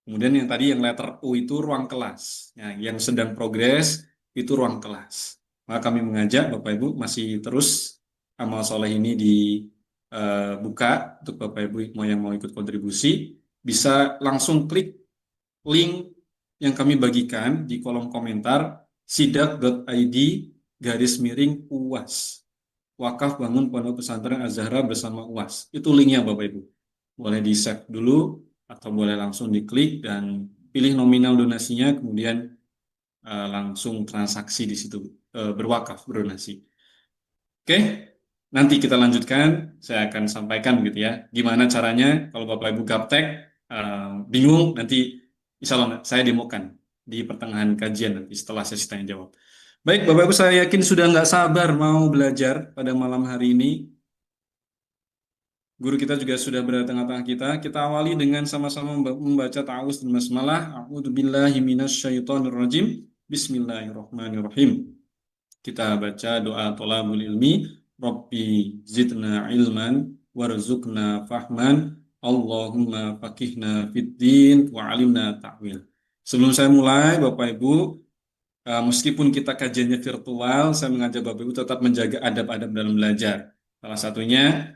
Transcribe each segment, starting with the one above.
Kemudian yang tadi yang letter U itu ruang kelas. Nah, yang sedang progres itu ruang kelas. Maka kami mengajak Bapak Ibu masih terus amal soleh ini dibuka untuk Bapak Ibu yang mau ikut kontribusi, bisa langsung klik link yang kami bagikan di kolom komentar sidak.id garis miring UAS. Wakaf Bangun Pondok Pesantren Az-Zahra bersama UAS. Itu linknya Bapak Ibu. Boleh di-save dulu atau boleh langsung diklik dan pilih nominal donasinya, kemudian langsung transaksi di situ, berwakaf, berdonasi. Oke, nanti kita lanjutkan. Saya akan sampaikan gitu ya, gimana caranya kalau Bapak Ibu gaptek, bingung, nanti insya Allah saya demokan di pertengahan kajian nanti setelah sesi tanya jawab. Baik, Bapak Ibu, saya yakin sudah nggak sabar mau belajar pada malam hari ini. Guru kita juga sudah berada di tengah-tengah kita. Kita awali dengan sama-sama membaca ta'awudz dan basmalah. A'udzubillahi minasyaitonirrajim. Bismillahirrahmanirrahim. Kita baca doa thalabul ilmi. Rabbi zidna ilman warzuqna fahman. Allahumma faqihna fid din wa alimna ta'wil. Sebelum saya mulai, Bapak Ibu, meskipun kita kajiannya virtual, saya mengajak Bapak Ibu tetap menjaga adab-adab dalam belajar. Salah satunya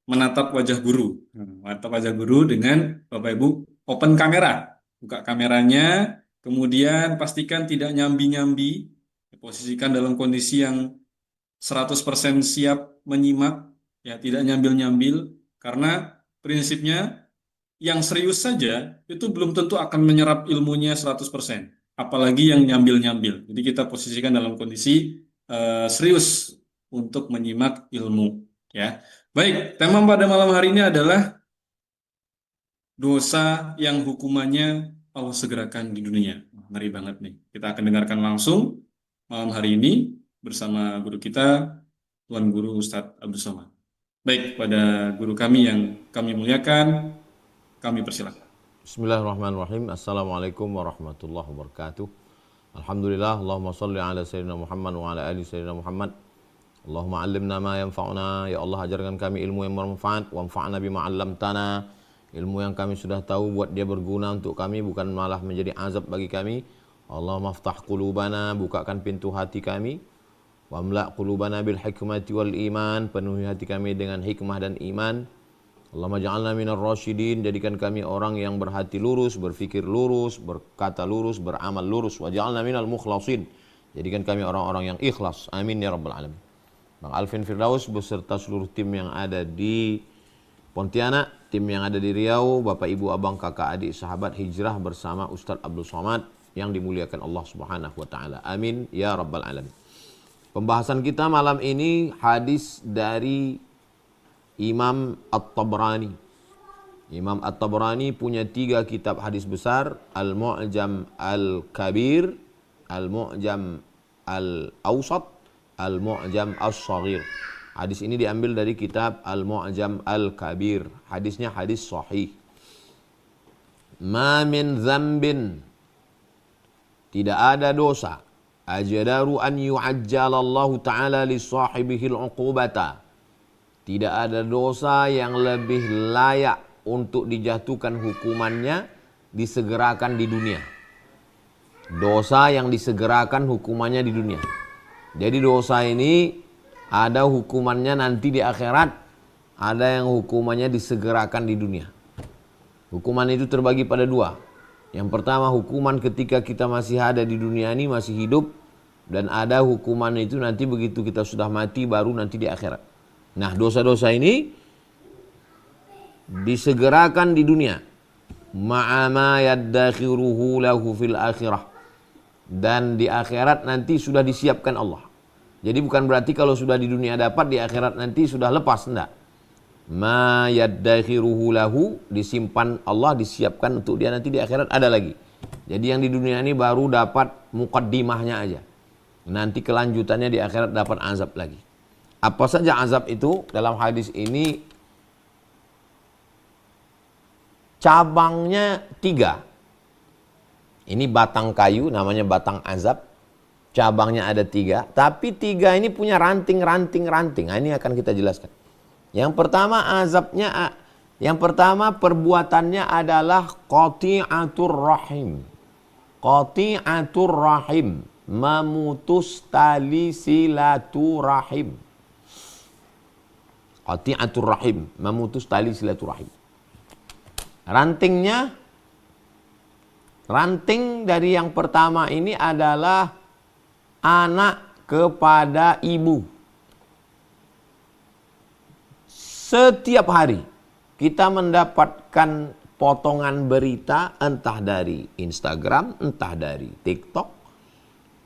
menatap wajah guru. Menatap wajah guru dengan Bapak Ibu open kamera. Buka kameranya, kemudian pastikan tidak nyambi-nyambi. Posisikan dalam kondisi yang 100% siap menyimak, ya tidak nyambil-nyambil. Karena prinsipnya yang serius saja itu belum tentu akan menyerap ilmunya 100%. Apalagi yang nyambil-nyambil. Jadi kita posisikan dalam kondisi serius untuk menyimak ilmu. Ya, baik. Tema pada malam hari ini adalah dosa yang hukumannya Allah segerakan di dunia. Ngeri banget nih. Kita akan dengarkan langsung malam hari ini bersama guru kita, Tuan Guru Ustadz Abdul Somad. Baik, pada guru kami yang kami muliakan, kami persilakan. Bismillahirrahmanirrahim. Assalamualaikum warahmatullahi wabarakatuh. Alhamdulillah, Allahumma salli ala Sayyidina Muhammad wa ala ali Sayyidina Muhammad. Allahumma allimna ma yanfa'una. Ya Allah, ajarkan kami ilmu yang bermanfaat. Wanfa'na bima 'allamtana. Ilmu yang kami sudah tahu buat dia berguna untuk kami, bukan malah menjadi azab bagi kami. Allahumma aftah qulubana, bukakan pintu hati kami. Wamla' qulubana bil hikmati wal iman, penuhi hati kami dengan hikmah dan iman. Allahumma ja'alna minar rasyidin, jadikan kami orang yang berhati lurus, berfikir lurus, berkata lurus, beramal lurus. Wa ja'alna minal mukhlasin, jadikan kami orang-orang yang ikhlas. Amin ya rabbal alamin. Bang Alvin Firdaus beserta seluruh tim yang ada di Pontianak, tim yang ada di Riau, Bapak Ibu Abang Kakak Adik Sahabat Hijrah bersama Ustadz Abdul Somad yang dimuliakan Allah Subhanahu wa taala. Amin ya rabbal alamin. Pembahasan kita malam ini hadis dari Imam At-Tabrani. Imam At-Tabrani punya 3 kitab hadis besar, Al-Mu'jam Al-Kabir, Al-Mu'jam Al-Awsat, Al-Mu'jam As-Saghir. Hadis ini diambil dari kitab Al-Mu'jam Al-Kabir. Hadisnya hadis sahih. Ma min dzambin, tidak ada dosa, ajdaru an yu'ajjalallahu ta'ala li sahibihil uqubata. Tidak ada dosa yang lebih layak untuk dijatuhkan hukumannya, disegerakan di dunia. Dosa yang disegerakan hukumannya di dunia. Jadi dosa ini ada hukumannya nanti di akhirat, ada yang hukumannya disegerakan di dunia. Hukuman itu terbagi pada 2. Yang pertama hukuman ketika kita masih ada di dunia ini, masih hidup. Dan ada hukuman itu nanti begitu kita sudah mati, baru nanti di akhirat. Nah, dosa-dosa ini disegerakan di dunia. Ma'ama yaddakhiruhu lahu fil akhirah. Dan di akhirat nanti sudah disiapkan Allah. Jadi bukan berarti kalau sudah di dunia dapat, di akhirat nanti sudah lepas, enggak. Ma yaddakhiruhu lahu, disimpan Allah, disiapkan untuk dia nanti di akhirat ada lagi. Jadi yang di dunia ini baru dapat mukaddimahnya aja. Nanti kelanjutannya di akhirat dapat azab lagi. Apa saja azab itu? Dalam hadis ini cabangnya 3. Ini batang kayu, namanya batang azab. Cabangnya ada 3, tapi 3 ini punya ranting. Nah, ini akan kita jelaskan. Yang pertama azabnya Yang pertama perbuatannya adalah qati'atur rahim. Qati'atur rahim, memutus tali silaturahim. Qati'atur rahim, memutus tali silaturahim. Ranting dari yang pertama ini adalah anak kepada ibu. Setiap hari kita mendapatkan potongan berita entah dari Instagram, entah dari TikTok.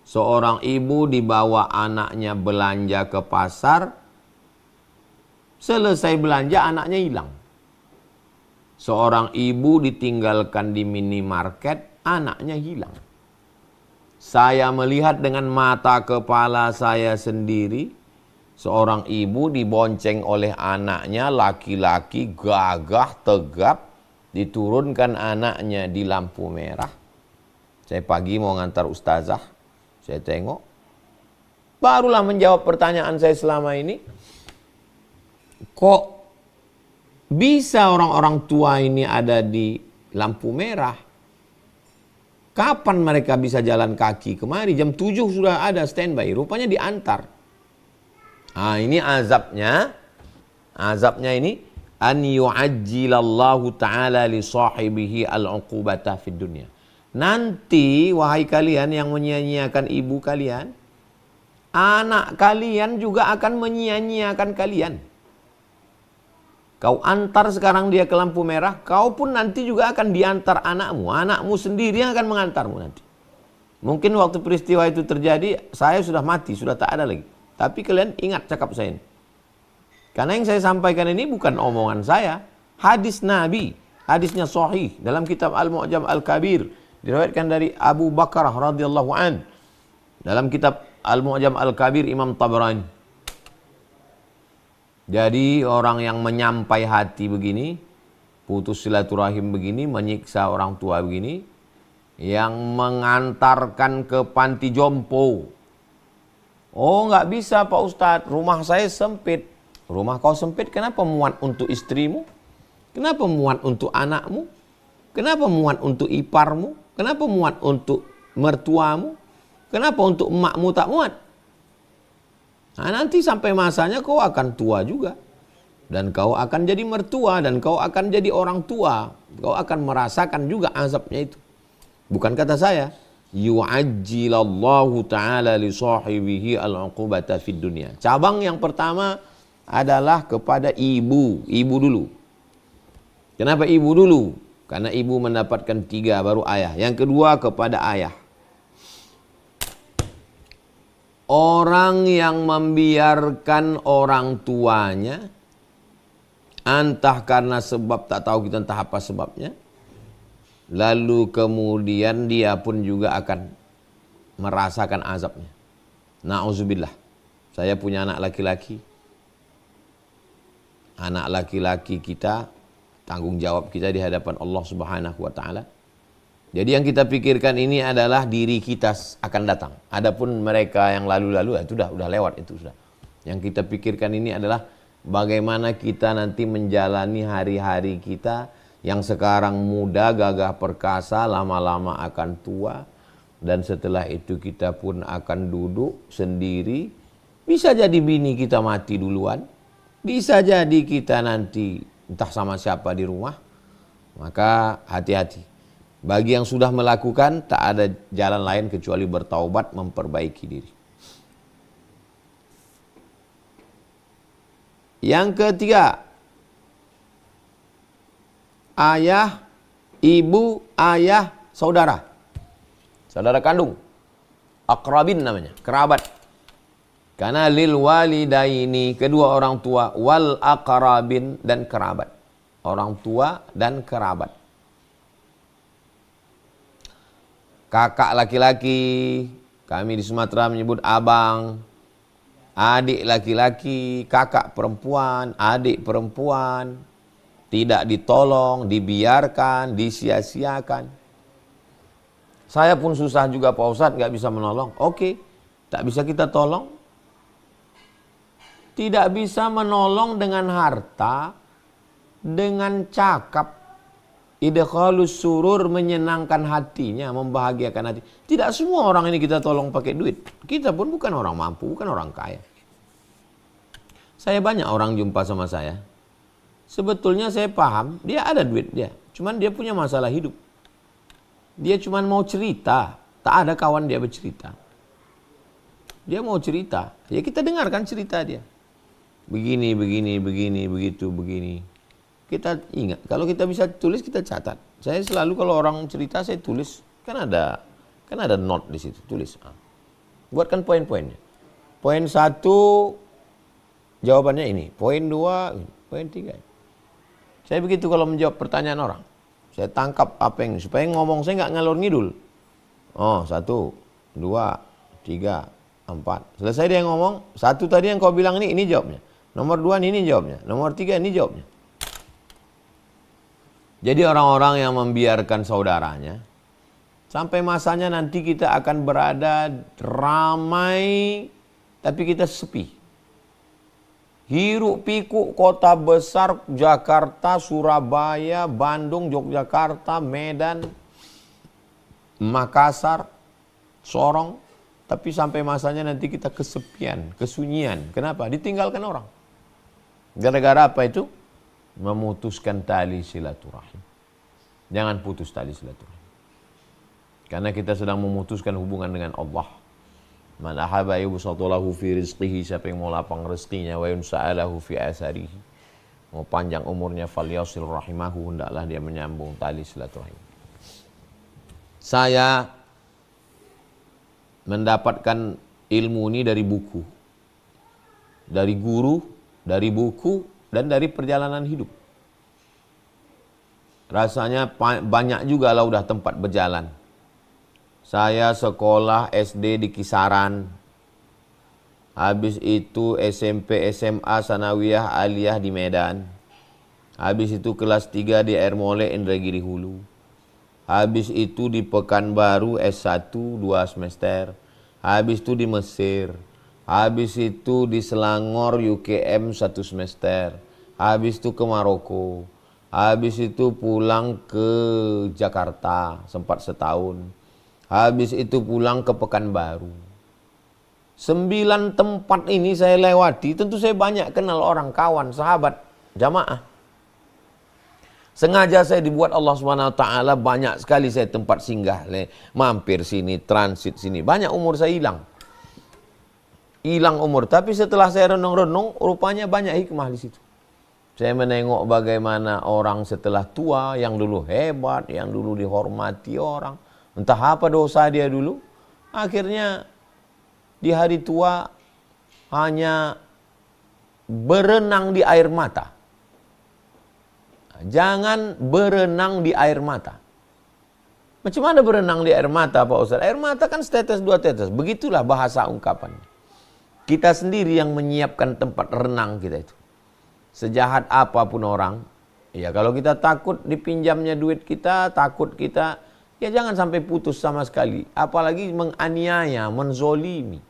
Seorang ibu dibawa anaknya belanja ke pasar. Selesai belanja anaknya hilang. Seorang ibu ditinggalkan di minimarket, anaknya hilang. Saya melihat dengan mata kepala saya sendiri. Seorang ibu dibonceng oleh anaknya, laki-laki gagah, tegap, diturunkan anaknya di lampu merah. Saya pagi mau ngantar ustazah, saya tengok. Barulah menjawab pertanyaan saya selama ini. Kok bisa orang-orang tua ini ada di lampu merah? Kapan mereka bisa jalan kaki? Kemari jam 7 sudah ada standby, rupanya diantar. Ini azabnya. Azabnya ini an yu'ajjilallahu ta'ala li sahibihi al-uqubata fid dunya. Nanti wahai kalian yang menyia-nyiakan ibu kalian, anak kalian juga akan menyia-nyiakan kalian. Kau antar sekarang dia ke lampu merah, kau pun nanti juga akan diantar anakmu. Anakmu sendiri yang akan mengantarmu nanti. Mungkin waktu peristiwa itu terjadi, saya sudah mati, sudah tak ada lagi. Tapi kalian ingat cakap saya ini. Karena yang saya sampaikan ini bukan omongan saya. Hadis Nabi. Hadisnya sahih. Dalam kitab Al-Mu'jam Al-Kabir. Diriwayatkan dari Abu Bakar radhiyallahu an. Dalam kitab Al-Mu'jam Al-Kabir Imam Tabrani. Jadi orang yang menyampai hati begini, putus silaturahim begini, menyiksa orang tua begini, yang mengantarkan ke panti jompo. Oh, nggak bisa Pak Ustadz, rumah saya sempit. Rumah kau sempit, kenapa muat untuk istrimu? Kenapa muat untuk anakmu? Kenapa muat untuk iparmu? Kenapa muat untuk mertuamu? Kenapa untuk emakmu tak muat? Nah, nanti sampai masanya kau akan tua juga. Dan kau akan jadi mertua, dan kau akan jadi orang tua. Kau akan merasakan juga azabnya itu. Bukan kata saya. Yu'ajjilallahu ta'ala li sahibihi al-uqubata fid dunya. Cabang yang pertama adalah kepada ibu. Ibu dulu. Kenapa ibu dulu? Karena ibu mendapatkan 3 baru ayah. Yang kedua kepada ayah. Orang yang membiarkan orang tuanya, entah karena sebab tak tahu kita entah apa sebabnya, lalu kemudian dia pun juga akan merasakan azabnya. Na'udzubillah. Saya punya anak laki-laki. Anak laki-laki kita, tanggung jawab kita di hadapan Allah Subhanahu wa taala. Jadi yang kita pikirkan ini adalah diri kita akan datang. Adapun mereka yang lalu-lalu itu udah lewat itu sudah. Yang kita pikirkan ini adalah bagaimana kita nanti menjalani hari-hari kita yang sekarang muda, gagah perkasa, lama-lama akan tua. Dan setelah itu kita pun akan duduk sendiri. Bisa jadi bini kita mati duluan. Bisa jadi kita nanti entah sama siapa di rumah. Maka hati-hati. Bagi yang sudah melakukan, tak ada jalan lain kecuali bertaubat, memperbaiki diri. Yang ketiga, ayah, ibu, ayah, saudara. Saudara kandung. Aqrabin namanya, kerabat. Karena lil walidaini, kedua orang tua, wal aqrabin, dan kerabat. Orang tua dan kerabat. Kakak laki-laki, kami di Sumatera menyebut abang. Adik laki-laki, kakak perempuan, adik perempuan. Tidak ditolong, dibiarkan, disia-siakan. Saya pun susah juga Pak Ustadz, gak bisa menolong. Oke, tak bisa kita tolong. Tidak bisa menolong dengan harta, dengan cakap. Idkhalus surur, menyenangkan hatinya, membahagiakan hati. Tidak semua orang ini kita tolong pakai duit. Kita pun bukan orang mampu, bukan orang kaya. Saya banyak orang jumpa sama saya. Sebetulnya saya paham, dia ada duit dia. Cuman dia punya masalah hidup. Dia cuman mau cerita. Tak ada kawan dia bercerita. Dia mau cerita. Ya kita dengarkan cerita dia. Begini, begitu, begini. Kita ingat, kalau kita bisa tulis kita catat. Saya selalu kalau orang cerita saya tulis, kan ada note di situ, tulis. Buatkan poin-poinnya. Poin 1 jawabannya ini, poin 2, poin 3. Saya begitu kalau menjawab pertanyaan orang. Saya tangkap apa yang supaya ngomong saya nggak ngalor ngidul. Oh, 1, 2, 3, 4. Selesai dia ngomong, 1 tadi yang kau bilang ini jawabnya. Nomor 2 ini jawabnya. Nomor 3 ini jawabnya. Jadi orang-orang yang membiarkan saudaranya, sampai masanya nanti kita akan berada ramai, tapi kita sepi. Hiruk pikuk kota besar Jakarta, Surabaya, Bandung, Yogyakarta, Medan, Makassar, Sorong. Tapi sampai masanya nanti kita kesepian, kesunyian. Kenapa? Ditinggalkan orang. Gara-gara apa itu? Memutuskan tali silaturahim. Jangan putus tali silaturahim. Karena kita sedang memutuskan hubungan dengan Allah. Man ahaba yubsatulahu fi rizqihi, siapa yang mau lapang rezekinya, wa yunsa'alahu fi asarihi, mau panjang umurnya, falyasil rahimahu, hendaklah dia menyambung tali silaturahim. Saya mendapatkan ilmu ini dari buku, dari guru, dari buku, dan dari perjalanan hidup. Rasanya banyak juga lah udah tempat berjalan. Saya sekolah SD di Kisaran. Habis itu SMP, SMA, Sanawiyah, Aliyah di Medan. Habis itu kelas 3 di Air Molek, Indragiri Hulu. Habis itu di Pekanbaru S1 2 semester. Habis itu di Mesir. Habis itu di Selangor UKM 1 semester. Habis itu ke Maroko. Habis itu pulang ke Jakarta sempat setahun. Habis itu pulang ke Pekanbaru. 9 tempat ini saya lewati. Tentu saya banyak kenal orang, kawan, sahabat, jamaah. Sengaja saya dibuat Allah SWT, banyak sekali saya tempat singgah. Mampir sini, transit sini. Banyak umur saya hilang. Hilang umur. Tapi setelah saya renung-renung, rupanya banyak hikmah di situ. Saya menengok bagaimana orang setelah tua, yang dulu hebat, yang dulu dihormati orang. Entah apa dosa dia dulu. Akhirnya di hari tua hanya berenang di air mata. Jangan berenang di air mata. Macam mana berenang di air mata Pak Ustaz? Air mata kan setetes 2 tetes. Begitulah bahasa ungkapannya. Kita sendiri yang menyiapkan tempat renang kita itu. Sejahat apapun orang, ya kalau kita takut dipinjamnya duit kita, takut kita, ya jangan sampai putus sama sekali. Apalagi menganiaya, menzolimi.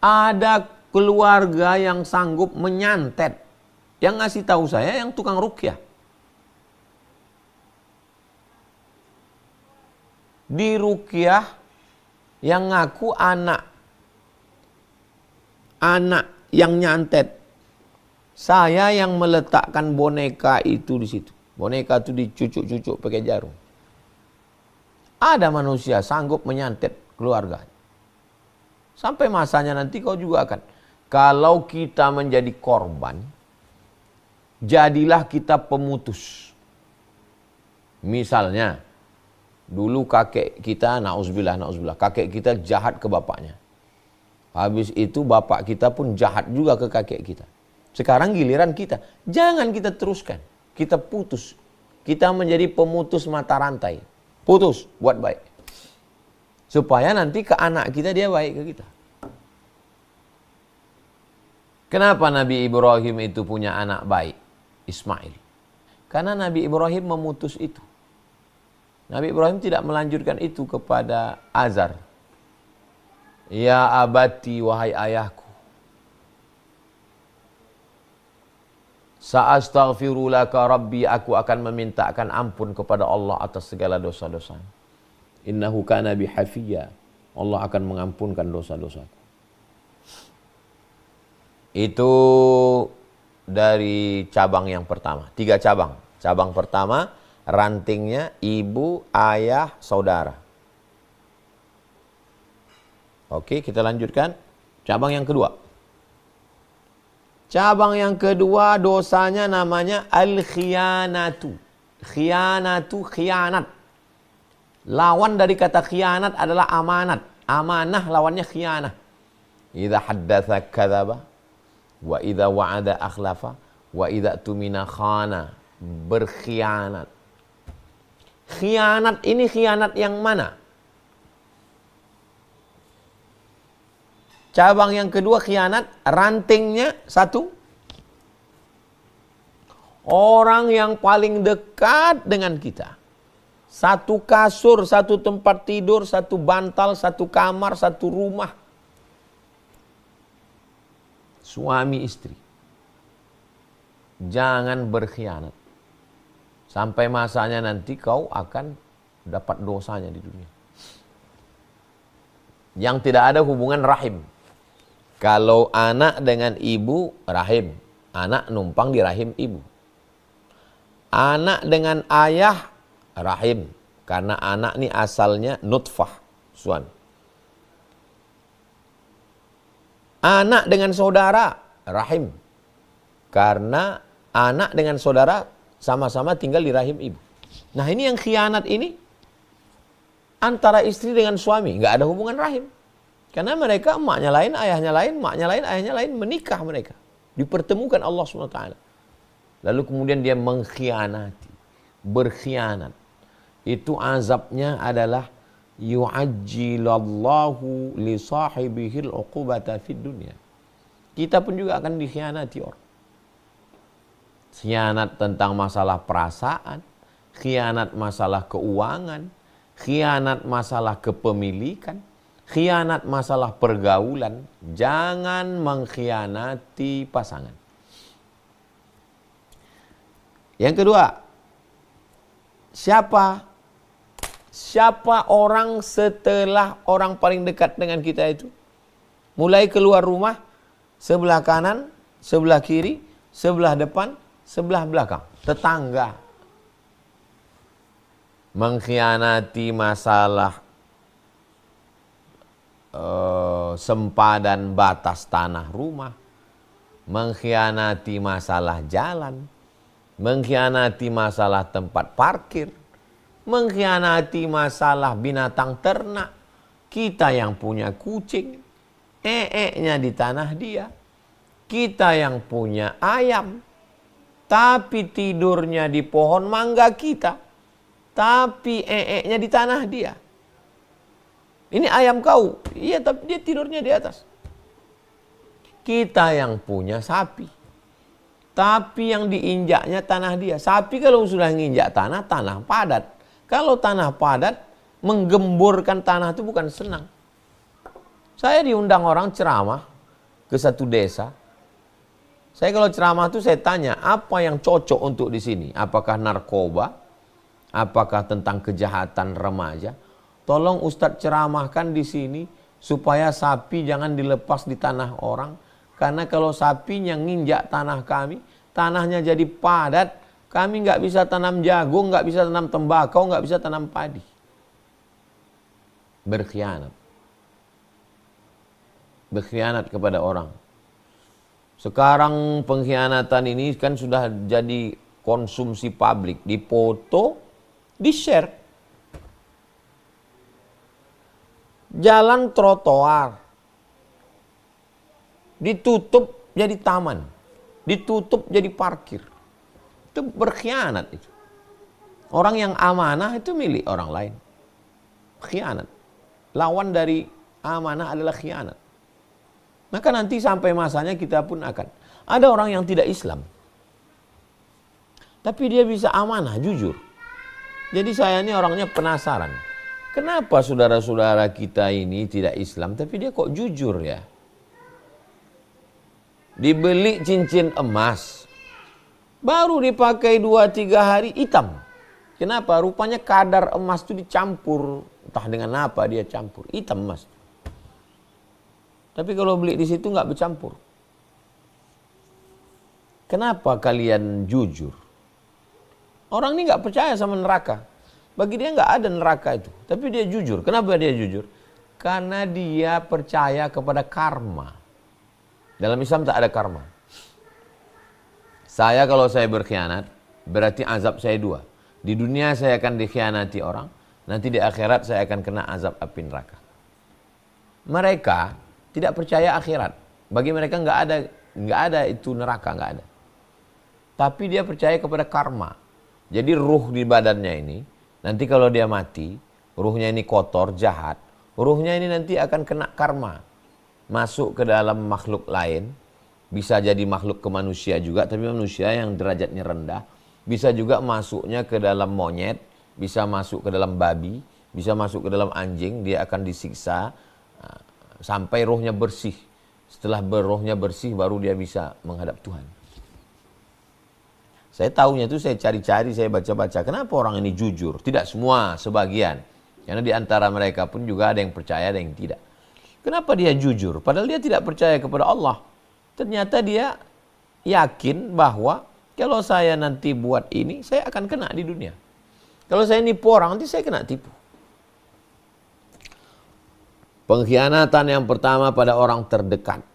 Ada keluarga yang sanggup menyantet. Yang ngasih tahu saya yang tukang ruqyah. Di ruqyah yang ngaku anak yang nyantet. Saya yang meletakkan boneka itu di situ. Boneka itu dicucuk-cucuk pakai jarum. Ada manusia sanggup menyantet keluarga. Sampai masanya nanti kau juga akan. Kalau kita menjadi korban, jadilah kita pemutus. Misalnya, dulu kakek kita, na'udzubillah, kakek kita jahat ke bapaknya. Habis itu bapak kita pun jahat juga ke kakek kita. Sekarang giliran kita. Jangan kita teruskan. Kita putus. Kita menjadi pemutus mata rantai. Putus, buat baik. Supaya nanti ke anak kita dia baik ke kita. Kenapa Nabi Ibrahim itu punya anak baik? Ismail. Karena Nabi Ibrahim memutus itu. Nabi Ibrahim tidak melanjutkan itu kepada Azar. Ya abati, wahai ayahku. Sa'astaghfiru laka rabbi, aku akan memintakan ampun kepada Allah atas segala dosa-dosa. Innahu kana bi hafiyya, Allah akan mengampunkan dosa-dosaku. Itu dari cabang yang pertama. 3 cabang. Cabang pertama, rantingnya ibu, ayah, saudara. Oke, kita lanjutkan. Cabang yang kedua. Cabang yang kedua dosanya namanya al-khiyanatu. Khiyanatu, khianat. Lawan dari kata khianat adalah amanat. Amanah lawannya khianah. Idza haddatsa kadzaba wa idza wa'ada akhlafa wa idza tumina khana. Berkhianat. Khianat ini khianat yang mana? Cabang yang kedua khianat, rantingnya 1. Orang yang paling dekat dengan kita. 1 kasur, 1 tempat tidur, 1 bantal, 1 kamar, 1 rumah. Suami istri. Jangan berkhianat. Sampai masanya nanti kau akan dapat dosanya di dunia. Yang tidak ada hubungan rahim. Kalau anak dengan ibu, rahim. Anak numpang di rahim ibu. Anak dengan ayah, rahim. Karena anak ini asalnya nutfah, suami. Anak dengan saudara, rahim. Karena anak dengan saudara sama-sama tinggal di rahim ibu. Nah ini yang khianat ini antara istri dengan suami. Nggak ada hubungan rahim. Karena mereka emaknya lain, ayahnya lain, emaknya lain, ayahnya lain, menikah mereka. Dipertemukan Allah SWT. Lalu kemudian dia mengkhianati, berkhianat. Itu azabnya adalah yu'ajjilallahu li sahibihil uqubata fid dunya. Kita pun juga akan dikhianati orang. Khianat tentang masalah perasaan, khianat masalah keuangan, khianat masalah kepemilikan, khianat masalah pergaulan. Jangan mengkhianati pasangan. Yang kedua, siapa orang setelah orang paling dekat dengan kita itu? Mulai keluar rumah, sebelah kanan, sebelah kiri, sebelah depan, sebelah belakang. Tetangga. Mengkhianati masalah sempadan batas tanah rumah, mengkhianati masalah jalan, mengkhianati masalah tempat parkir, mengkhianati masalah binatang ternak. Kita yang punya kucing, ee-nya di tanah dia. Kita yang punya ayam, tapi tidurnya di pohon mangga kita, tapi ee-nya di tanah dia. Ini ayam kau. Iya, tapi dia tidurnya di atas. Kita yang punya sapi. Tapi yang diinjaknya tanah dia. Sapi kalau sudah nginjak tanah, tanah padat. Kalau tanah padat, menggemburkan tanah itu bukan senang. Saya diundang orang ceramah ke satu desa. Saya kalau ceramah itu saya tanya, apa yang cocok untuk di sini? Apakah narkoba? Apakah tentang kejahatan remaja? Tolong Ustadz ceramahkan di sini supaya sapi jangan dilepas di tanah orang. Karena kalau sapinya nginjak tanah kami, tanahnya jadi padat, kami nggak bisa tanam jagung, nggak bisa tanam tembakau, nggak bisa tanam padi. Berkhianat. Berkhianat kepada orang. Sekarang pengkhianatan ini kan sudah jadi konsumsi publik. Dipoto, di-share. Jalan trotoar ditutup jadi taman, ditutup jadi parkir. Itu berkhianat itu. Orang yang amanah itu milik orang lain. Khianat. Lawan dari amanah adalah khianat. Maka nanti sampai masanya kita pun akan. Ada orang yang tidak Islam, tapi dia bisa amanah, jujur. Jadi saya ini orangnya penasaran. Kenapa saudara-saudara kita ini tidak Islam, tapi dia kok jujur ya? Dibeli cincin emas, Baru dipakai 2-3 hari hitam. Kenapa? Rupanya kadar emas itu dicampur. Entah dengan apa dia campur. Hitam emas. Tapi kalau beli di situ nggak bercampur. Kenapa kalian jujur? Orang ini nggak percaya sama neraka. Bagi dia nggak ada neraka itu. Tapi dia jujur. Kenapa dia jujur? Karena dia percaya kepada karma. Dalam Islam tak ada karma. Saya kalau saya berkhianat, berarti azab saya 2. Di dunia saya akan dikhianati orang. Nanti di akhirat saya akan kena azab api neraka. Mereka tidak percaya akhirat. Bagi mereka nggak ada itu neraka, nggak ada. Tapi dia percaya kepada karma. Jadi ruh di badannya ini, nanti kalau dia mati, ruhnya ini kotor, jahat, ruhnya ini nanti akan kena karma. Masuk ke dalam makhluk lain, bisa jadi makhluk ke manusia juga, tapi manusia yang derajatnya rendah. Bisa juga masuknya ke dalam monyet, bisa masuk ke dalam babi, bisa masuk ke dalam anjing, dia akan disiksa sampai rohnya bersih. Setelah rohnya bersih, baru dia bisa menghadap Tuhan. Saya tahunya itu saya cari-cari, saya baca-baca. Kenapa orang ini jujur? Tidak semua, sebagian. Karena di antara mereka pun juga ada yang percaya, ada yang tidak. Kenapa dia jujur? Padahal dia tidak percaya kepada Allah. Ternyata dia yakin bahwa kalau saya nanti buat ini, saya akan kena di dunia. Kalau saya nipu orang, nanti saya kena tipu. Pengkhianatan yang pertama pada orang terdekat.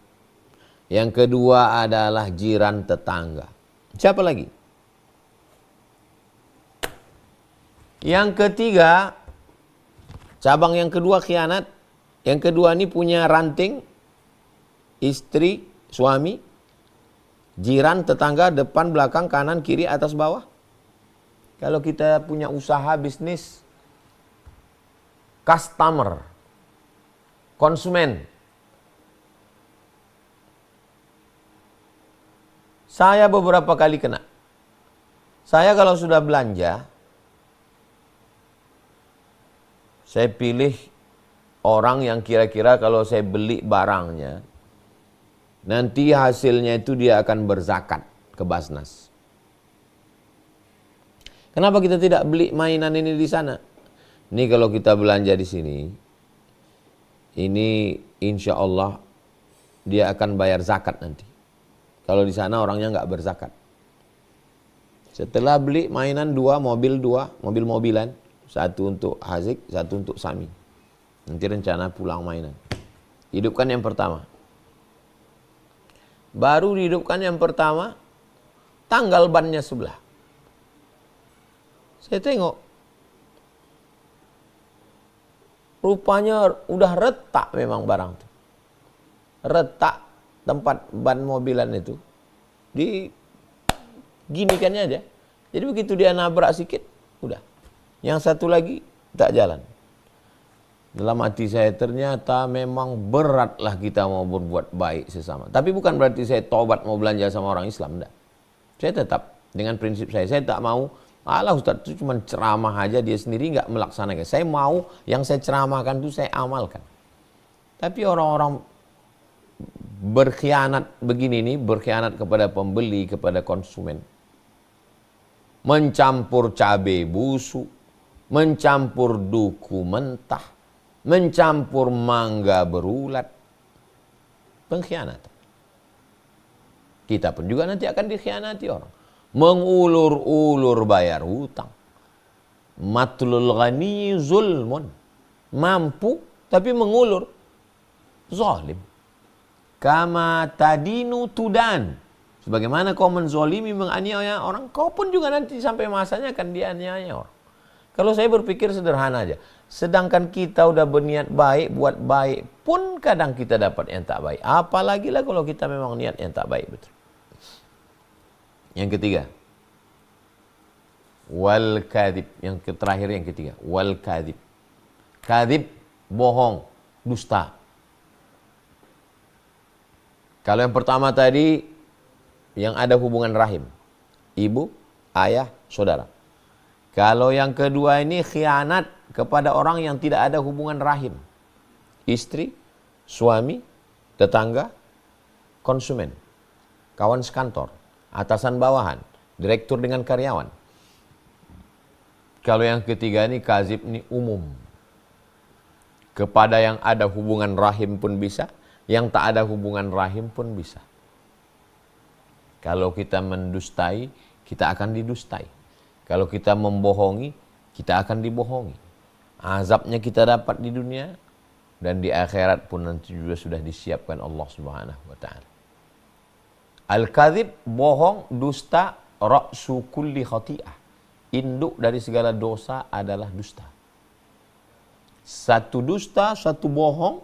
Yang kedua adalah jiran tetangga. Siapa lagi? Yang ketiga, cabang yang kedua khianat. Yang kedua ini punya ranting, istri, suami, jiran, tetangga, depan, belakang, kanan, kiri, atas, bawah. Kalau kita punya usaha bisnis, customer, konsumen. Saya beberapa kali kena. Saya kalau sudah belanja, saya pilih orang yang kira-kira kalau saya beli barangnya, nanti hasilnya itu dia akan berzakat ke Basnas. Kenapa kita tidak beli mainan ini di sana? Ini kalau kita belanja di sini, ini insya Allah dia akan bayar zakat nanti. Kalau di sana orangnya nggak berzakat. Setelah beli mainan 2, mobil-mobilan, 1 untuk Hazik, 1 untuk Sami. Nanti rencana pulang mainan. Hidupkan yang pertama. Baru dihidupkan yang pertama, tanggal bannya sebelah. Saya tengok. Rupanya udah retak memang barang itu. Retak tempat ban mobilan itu. Diginikannya aja. Jadi begitu dia nabrak sikit, udah. Yang satu lagi tak jalan. Dalam hati saya ternyata memang beratlah kita mau berbuat baik sesama. Tapi bukan berarti saya tobat mau belanja sama orang Islam, enggak. Saya tetap dengan prinsip saya tak mau, alah Ustaz itu cuma ceramah aja, dia sendiri enggak melaksanakan. Saya mau yang saya ceramahkan itu saya amalkan. Tapi orang-orang berkhianat begini nih, berkhianat kepada pembeli, kepada konsumen. Mencampur cabai busuk, mencampur duku mentah, mencampur mangga berulat. Pengkhianatan. Kita pun juga nanti akan dikhianati orang. Mengulur-ulur bayar hutang. Matlul ghani zulmun. Mampu tapi mengulur. Zalim. Kama tadinu tudan. Sebagaimana kau menzolimi, menganiaya orang, kau pun juga nanti sampai masanya akan dianiaya orang. Kalau saya berpikir sederhana aja. Sedangkan kita udah berniat baik, buat baik, pun kadang kita dapat yang tak baik. Apalagi lah kalau kita memang niat yang tak baik, betul. Yang ketiga. Wal kadhib. Yang terakhir yang ketiga. Wal kadhib. Kadhib, bohong, dusta. Kalau yang pertama tadi, yang ada hubungan rahim. Ibu, ayah, saudara. Kalau yang kedua ini khianat kepada orang yang tidak ada hubungan rahim. Istri, suami, tetangga, konsumen, kawan sekantor, atasan bawahan, direktur dengan karyawan. Kalau yang ketiga ini kazib ini umum. Kepada yang ada hubungan rahim pun bisa, yang tak ada hubungan rahim pun bisa. Kalau kita mendustai, kita akan didustai. Kalau kita membohongi, kita akan dibohongi. Azabnya kita dapat di dunia, dan di akhirat pun nanti juga sudah disiapkan Allah Subhanahu wa taala. Al-kadzib, bohong, dusta, ra'su kulli khati'ah. Induk dari segala dosa adalah dusta. Satu dusta, satu bohong,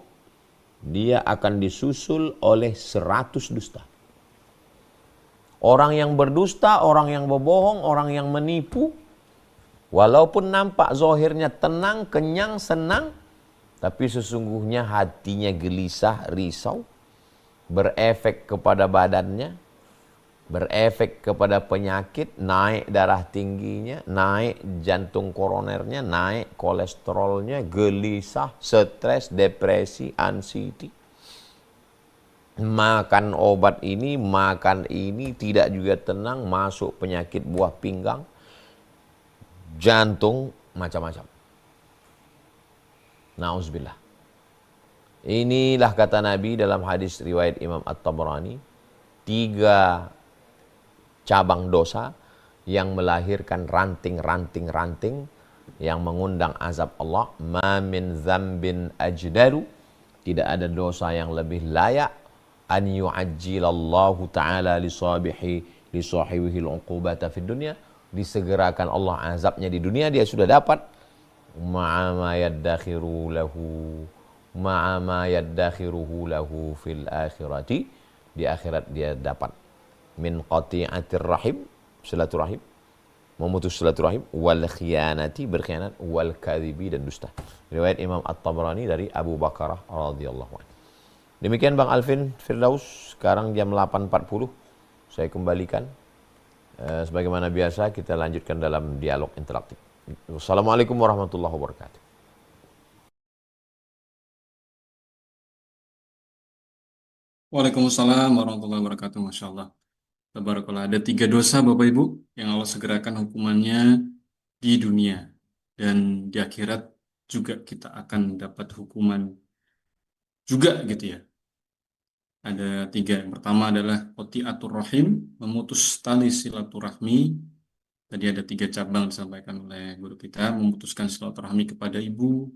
dia akan disusul oleh 100 dusta. Orang yang berdusta, orang yang berbohong, orang yang menipu, walaupun nampak zahirnya tenang, kenyang, senang, tapi sesungguhnya hatinya gelisah, risau, berefek kepada badannya, berefek kepada penyakit, naik darah tingginya, naik jantung koronernya, naik kolesterolnya, gelisah, stres, depresi, anxiety. Makan obat ini, makan ini, tidak juga tenang, masuk penyakit buah pinggang, jantung, macam-macam. Nauzubillah. Inilah kata Nabi dalam hadis riwayat Imam At-Tabrani, 3 cabang dosa yang melahirkan ranting-ranting yang mengundang azab Allah. Ma min dzambin ajdaru, tidak ada dosa yang lebih layak an yu'ajjilallahu ta'ala li sahibihi al-uqubata fid dunya, disegerakan Allah azabnya di dunia, dia sudah dapat ma'a ma yaddakhiruhu lahu fil akhirati, di akhirat dia dapat min qati'atir rahim, silaturahim, memutus silaturahim, wal khiyanati, berkhianat, wal kadhibi, dan dusta. Riwayat Imam At-Tabrani dari Abu Bakrah radhiyallahu anhu. Demikian Bang Alvin Firdaus, sekarang jam 8.40 saya kembalikan. Sebagaimana biasa kita lanjutkan dalam dialog interaktif. Wassalamualaikum warahmatullahi wabarakatuh. Waalaikumsalam warahmatullahi wabarakatuh. Masya Allah. Tabarakallah. Ada 3 dosa Bapak Ibu yang Allah segerakan hukumannya di dunia. Dan di akhirat juga kita akan dapat hukuman juga gitu ya. Ada 3. Yang pertama adalah qati'atur rahim, memutus tali silaturahmi. Tadi ada 3 cabang disampaikan oleh guru kita. Memutuskan silaturahmi kepada ibu,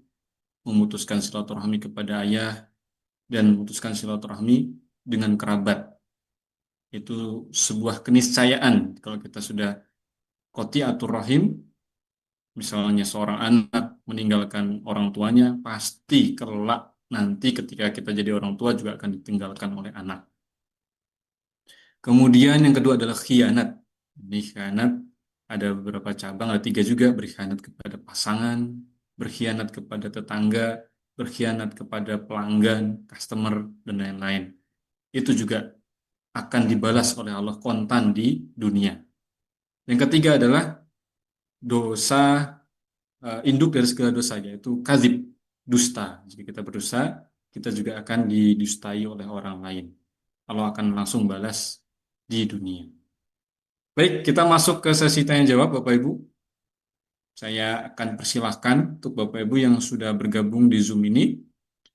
memutuskan silaturahmi kepada ayah, dan memutuskan silaturahmi dengan kerabat. Itu sebuah keniscayaan kalau kita sudah qati'atur rahim, misalnya seorang anak meninggalkan orang tuanya, pasti kelak nanti ketika kita jadi orang tua juga akan ditinggalkan oleh anak. Kemudian yang kedua adalah khianat. Ini khianat ada beberapa cabang, ada 3 juga: berkhianat kepada pasangan, berkhianat kepada tetangga, berkhianat kepada pelanggan, customer, dan lain-lain. Itu juga akan dibalas oleh Allah kontan di dunia. Yang ketiga adalah dosa induk dari segala dosa, yaitu kadzib, dusta. Jika kita berdosa, kita juga akan didustai oleh orang lain. Allah akan langsung balas di dunia. Baik, kita masuk ke sesi tanya jawab Bapak Ibu. Saya akan persilahkan untuk Bapak Ibu yang sudah bergabung di Zoom ini.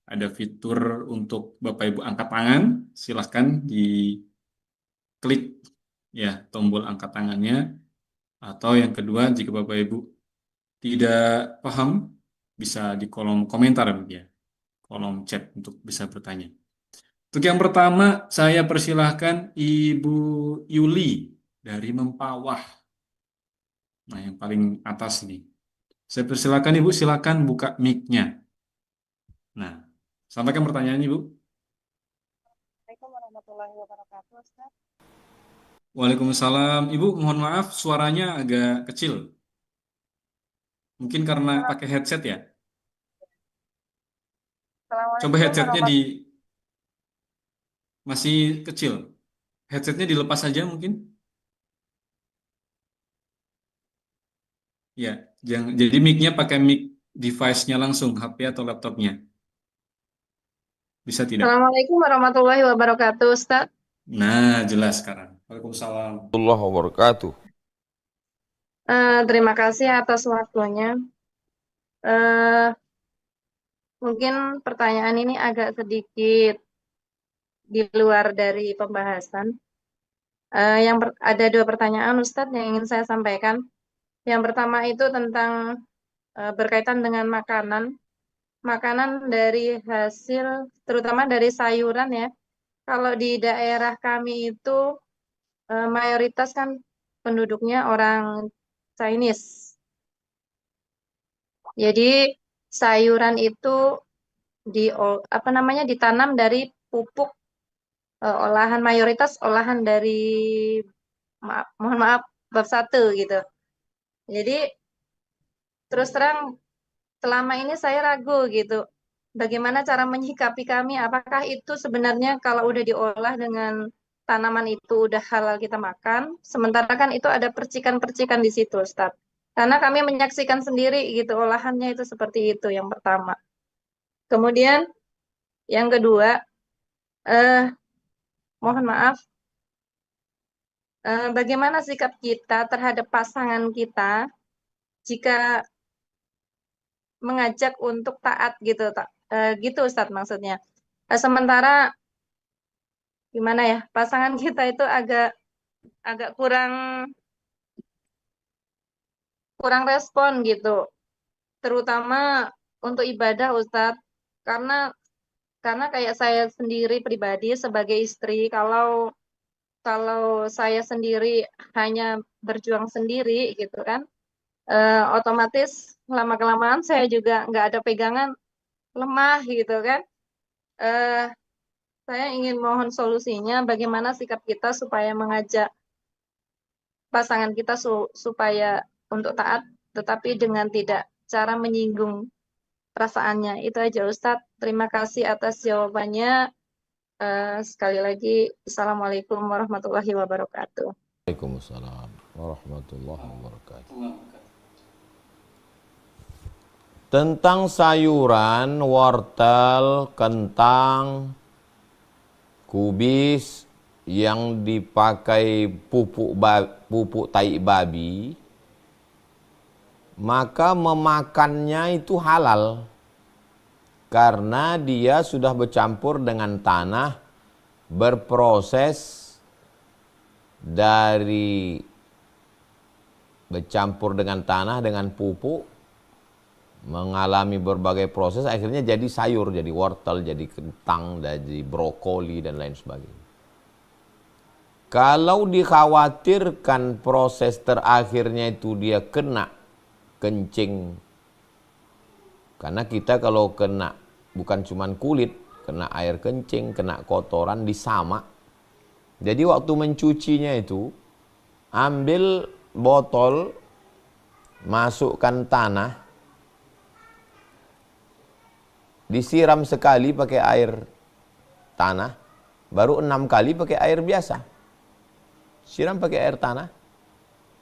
Ada fitur untuk Bapak Ibu angkat tangan. Silahkan diklik ya tombol angkat tangannya. Atau yang kedua, jika Bapak Ibu tidak paham, bisa di kolom komentar ya, kolom chat untuk bisa bertanya. Untuk yang pertama, saya persilahkan Ibu Yuli dari Mempawah. Nah, yang paling atas ini. Saya persilahkan Ibu, silakan buka mic-nya. Nah, sampaikan pertanyaan Ibu. Assalamualaikum warahmatullahi wabarakatuh, Ustaz. Waalaikumsalam. Ibu, mohon maaf suaranya agak kecil. Mungkin karena pakai headset ya. Coba Assalamualaikum headsetnya warahmatullahi masih kecil. Headsetnya dilepas saja mungkin. Ya, jadi mic-nya pakai mic device-nya langsung, HP atau laptopnya. Bisa tidak? Assalamualaikum warahmatullahi wabarakatuh, Ustaz. Nah, jelas sekarang. Waalaikumsalam. Allah wabarakatuh. Terima kasih atas waktunya. Eh, Mungkin pertanyaan ini agak sedikit di luar dari pembahasan. Ada dua pertanyaan Ustadz yang ingin saya sampaikan. Yang pertama itu tentang berkaitan dengan makanan. Makanan dari hasil, terutama dari sayuran ya. Kalau di daerah kami itu mayoritas kan penduduknya orang Chinese. Jadi sayuran itu apa namanya ditanam dari pupuk olahan mayoritas olahan dari mohon maaf bab satu gitu. Jadi terus terang selama ini saya ragu gitu. Bagaimana cara menyikapi kami? Apakah itu sebenarnya kalau udah diolah dengan tanaman itu udah halal kita makan? Sementara kan itu ada percikan-percikan di situ, Ustaz. Karena kami menyaksikan sendiri gitu olahannya itu seperti itu yang pertama. Kemudian yang kedua, eh mohon maaf, bagaimana sikap kita terhadap pasangan kita jika mengajak untuk taat gitu, gitu Ustadz maksudnya. Sementara gimana ya, pasangan kita itu agak agak kurang kurang respon gitu, terutama untuk ibadah Ustadz, karena kayak saya sendiri pribadi sebagai istri, kalau kalau saya sendiri hanya berjuang sendiri gitu kan, otomatis lama-kelamaan saya juga nggak ada pegangan, lemah gitu kan. Eh, saya ingin mohon solusinya bagaimana sikap kita supaya mengajak pasangan kita supaya untuk taat, tetapi dengan tidak cara menyinggung perasaannya. Itu aja Ustadz. Terima kasih atas jawabannya. Sekali lagi, Assalamualaikum warahmatullahi wabarakatuh. Waalaikumsalam warahmatullahi wabarakatuh. Tentang sayuran, wortel, kentang, kubis yang dipakai pupuk tai babi, maka memakannya itu halal karena dia sudah bercampur dengan tanah, berproses dari bercampur dengan tanah dengan pupuk, mengalami berbagai proses, akhirnya jadi sayur, jadi wortel, jadi kentang, jadi brokoli dan lain sebagainya. Kalau dikhawatirkan proses terakhirnya itu dia kena kencing, karena kita kalau kena bukan cuman kulit, kena air kencing, kena kotoran, disamak. Jadi waktu mencucinya itu, ambil botol, masukkan tanah, disiram sekali pakai air tanah, baru 6 kali pakai air biasa. Siram pakai air tanah,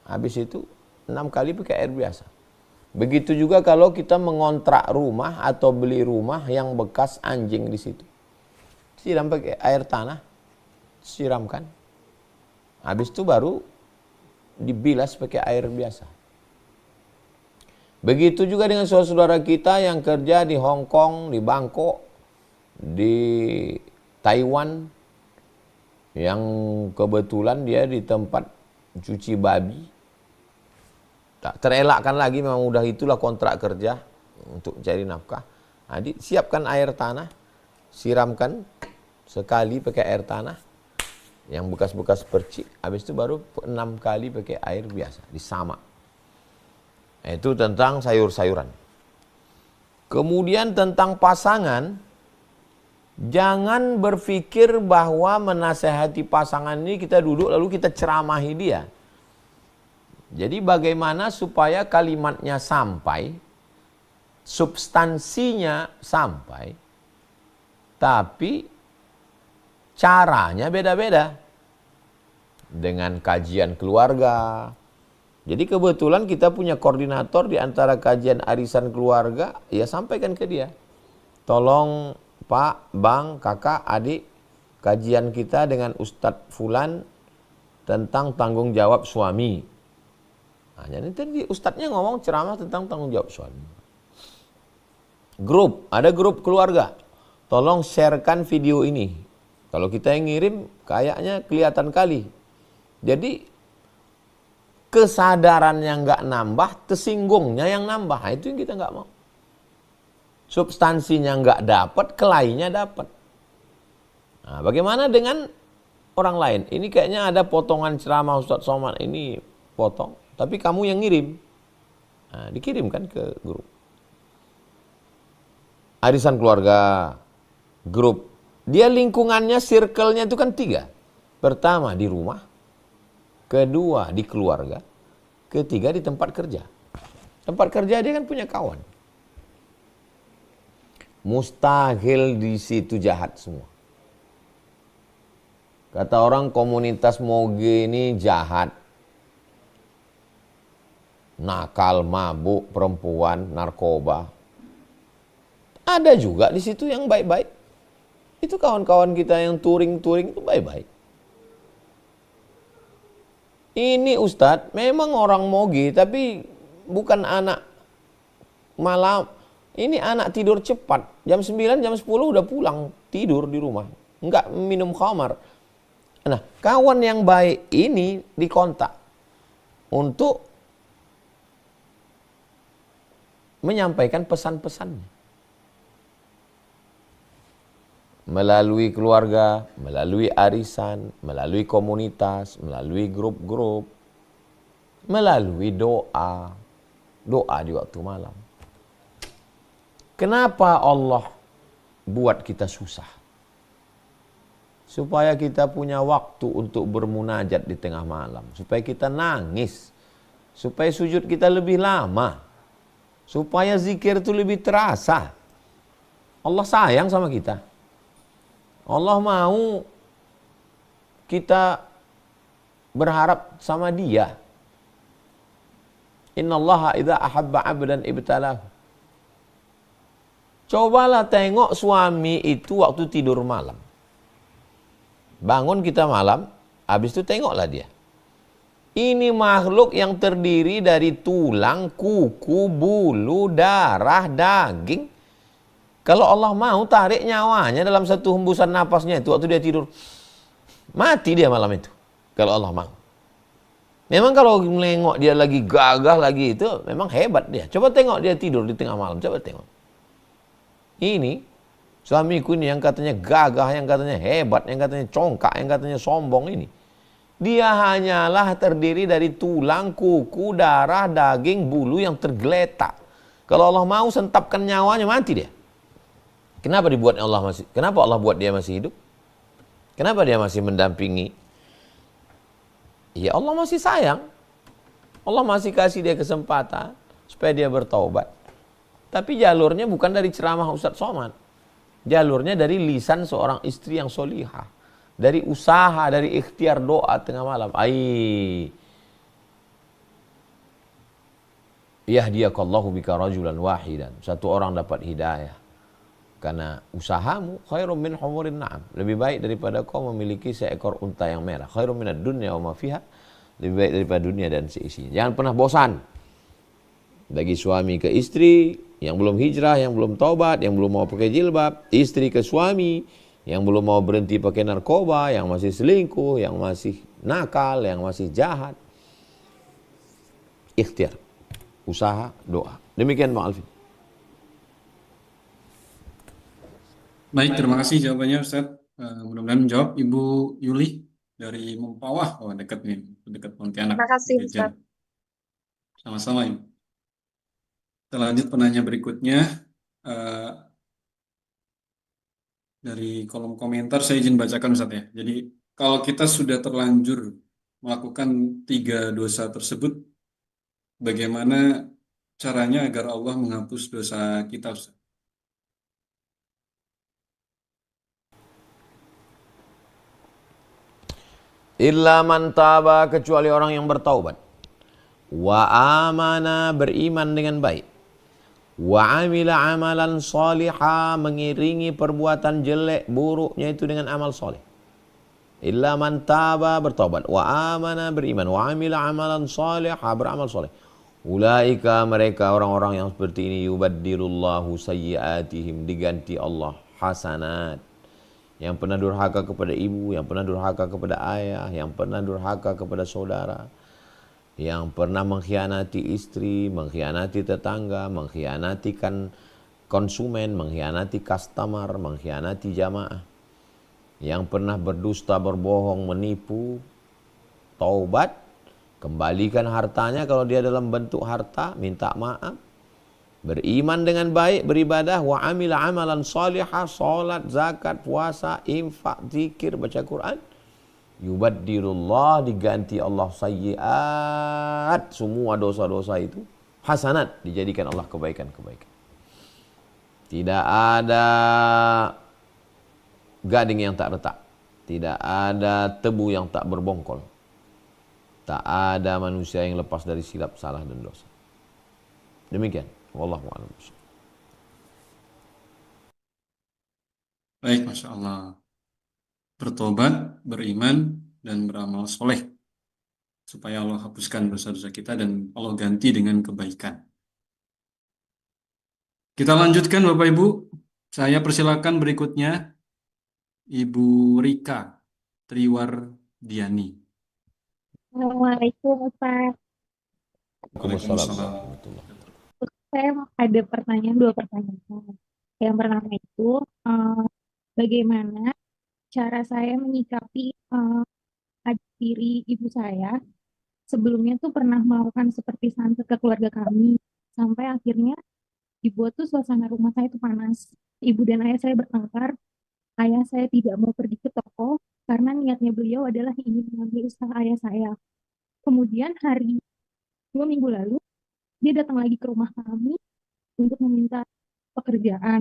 habis itu 6 kali pakai air biasa. Begitu juga kalau kita mengontrak rumah atau beli rumah yang bekas anjing di situ. Siram pakai air tanah, siramkan. Habis itu baru dibilas pakai air biasa. Begitu juga dengan saudara kita yang kerja di Hong Kong, di Bangkok, di Taiwan, yang kebetulan dia di tempat cuci babi. Tak terelakkan lagi, memang udah itulah kontrak kerja untuk cari nafkah. Jadi siapkan air tanah, siramkan sekali pakai air tanah, yang bekas-bekas percik, habis itu baru 6 kali pakai air biasa, disamak. Itu tentang sayur-sayuran. Kemudian tentang pasangan, jangan berpikir bahwa menasehati pasangan ini kita duduk lalu kita ceramahi dia. Jadi bagaimana supaya kalimatnya sampai, substansinya sampai, tapi caranya beda-beda. Dengan kajian keluarga. Jadi kebetulan kita punya koordinator di antara kajian arisan keluarga, ya sampaikan ke dia. Tolong Pak, Bang, Kakak, Adik, kajian kita dengan Ustadz Fulan tentang tanggung jawab suami. Nah, jadi tadi ustadznya ngomong ceramah tentang tanggung jawab suami. Grup, ada grup keluarga. Tolong sharekan video ini. Kalau kita yang ngirim, kayaknya kelihatan kali. Jadi kesadaran yang nggak nambah, tersinggungnya yang nambah. Nah, itu yang kita nggak mau. Substansinya nggak dapat, kelainya dapat. Nah, bagaimana dengan orang lain? Ini kayaknya ada potongan ceramah Ustadz Somad ini potong, tapi kamu yang ngirim. Nah, dikirimkan ke grup. Arisan keluarga, grup. Dia lingkungannya, circle-nya itu kan 3. Pertama di rumah, kedua di keluarga, ketiga di tempat kerja. Tempat kerja dia kan punya kawan. Mustahil di situ jahat semua. Kata orang komunitas moge ini jahat. Nakal, mabuk, perempuan, narkoba. Ada juga di situ yang baik-baik. Itu kawan-kawan kita yang touring-touring itu baik-baik. Ini Ustadz memang orang moge tapi bukan anak malam. Ini anak tidur cepat. Jam 9, jam 10 udah pulang. Tidur di rumah. Enggak minum khamar. Nah, kawan yang baik ini dikontak. Untuk menyampaikan pesan-pesannya. Melalui keluarga, melalui arisan, melalui komunitas, melalui grup-grup. Melalui doa. Doa di waktu malam. Kenapa Allah buat kita susah? Supaya kita punya waktu untuk bermunajat di tengah malam. Supaya kita nangis. Supaya sujud kita lebih lama. Supaya zikir itu lebih terasa. Allah sayang sama kita. Allah mau kita berharap sama Dia. Innallaha idza ahabba 'abdan ibtalahu. Cobalah tengok suami itu waktu tidur malam. Bangun kita malam, habis itu tengoklah dia. Ini makhluk yang terdiri dari tulang, kuku, bulu, darah, daging. Kalau Allah mau tarik nyawanya dalam satu hembusan napasnya itu waktu dia tidur. Mati dia malam itu. Kalau Allah mau. Memang kalau menengok dia lagi gagah lagi itu, memang hebat dia. Coba tengok dia tidur di tengah malam, coba tengok. Ini suamiku ini yang katanya gagah, yang katanya hebat, yang katanya congkak, yang katanya sombong ini. Dia hanyalah terdiri dari tulang, kuku, darah, daging, bulu yang tergeletak. Kalau Allah mau sentapkan nyawanya mati dia. Kenapa kenapa Allah buat dia masih hidup? Kenapa dia masih mendampingi? Ya Allah masih sayang. Allah masih kasih dia kesempatan supaya dia bertaubat. Tapi jalurnya bukan dari ceramah Ustadz Somad. Jalurnya dari lisan seorang istri yang solihah. Dari usaha, dari ikhtiar doa tengah malam. Yahdiyakallahu bika rajulan wahidan. Satu orang dapat hidayah. Karena usahamu khairum min humurin na'am. Lebih baik daripada kau memiliki seekor unta yang merah. Khairum minad dunya wa ma fiha. Lebih baik daripada dunia dan seisinya. Jangan pernah bosan. Bagi suami ke istri, yang belum hijrah, yang belum taubat, yang belum mau pakai jilbab, istri ke suami, yang belum mau berhenti pakai narkoba, yang masih selingkuh, yang masih nakal, yang masih jahat. Ikhtiar, usaha, doa. Demikian Bang Alvin. Baik, terima kasih jawabannya Ustadz. Mudah-mudahan menjawab Ibu Yuli dari Mempawah. Oh, dekat nih, dekat Pontianak. Terima kasih, Jajan. Ustadz. Sama-sama, Ibu. Kita lanjut penanya berikutnya. Dari kolom komentar saya izin bacakan Ustadz ya. Jadi kalau kita sudah terlanjur melakukan 3 dosa tersebut, bagaimana caranya agar Allah menghapus dosa kita Ustadz? Illa man taba, kecuali orang yang bertaubat. Wa amana, beriman dengan baik. Wa amila amalan salihah, mengiringi perbuatan jelek buruknya itu dengan amal soleh. Illa man taba, bertobat, wa amana, beriman, wa amila amalan salih, beramal soleh. Ulaika, mereka orang-orang yang seperti ini, yubaddilullahu sayyiatihim, diganti Allah hasanat. Yang pernah durhaka kepada ibu, yang pernah durhaka kepada ayah, yang pernah durhaka kepada saudara, yang pernah mengkhianati istri, mengkhianati tetangga, mengkhianatikan konsumen, mengkhianati customer, mengkhianati jamaah, yang pernah berdusta, berbohong, menipu, taubat, kembalikan hartanya kalau dia dalam bentuk harta, minta maaf, beriman dengan baik, beribadah, wa amila amalan salihah, salat, zakat, puasa, infak, zikir, baca Quran, yubaddilullah, diganti Allah sayyiat, semua dosa-dosa itu hasanat, dijadikan Allah kebaikan-kebaikan. Tidak ada gading yang tak retak, tidak ada tebu yang tak berbongkol, tak ada manusia yang lepas dari silap, salah dan dosa. Demikian, wallahu a'lam. Baik, Masya Allah. Bertobat, beriman, dan beramal soleh. Supaya Allah hapuskan dosa-dosa kita dan Allah ganti dengan kebaikan. Kita lanjutkan Bapak Ibu. Saya persilakan berikutnya Ibu Rika Triwardiani. Assalamualaikum Ustaz. Waalaikumsalam. Saya ada pertanyaan, dua pertanyaan. Yang pertama itu, bagaimana cara saya menyikapi adik tiri ibu saya? Sebelumnya tuh pernah melakukan seperti santet ke keluarga kami, sampai akhirnya dibuat tuh suasana rumah saya itu panas. Ibu dan ayah saya bertengkar, ayah saya tidak mau pergi ke toko, karena niatnya beliau adalah ingin mengambil usaha ayah saya. Kemudian hari 2 minggu lalu, dia datang lagi ke rumah kami untuk meminta pekerjaan.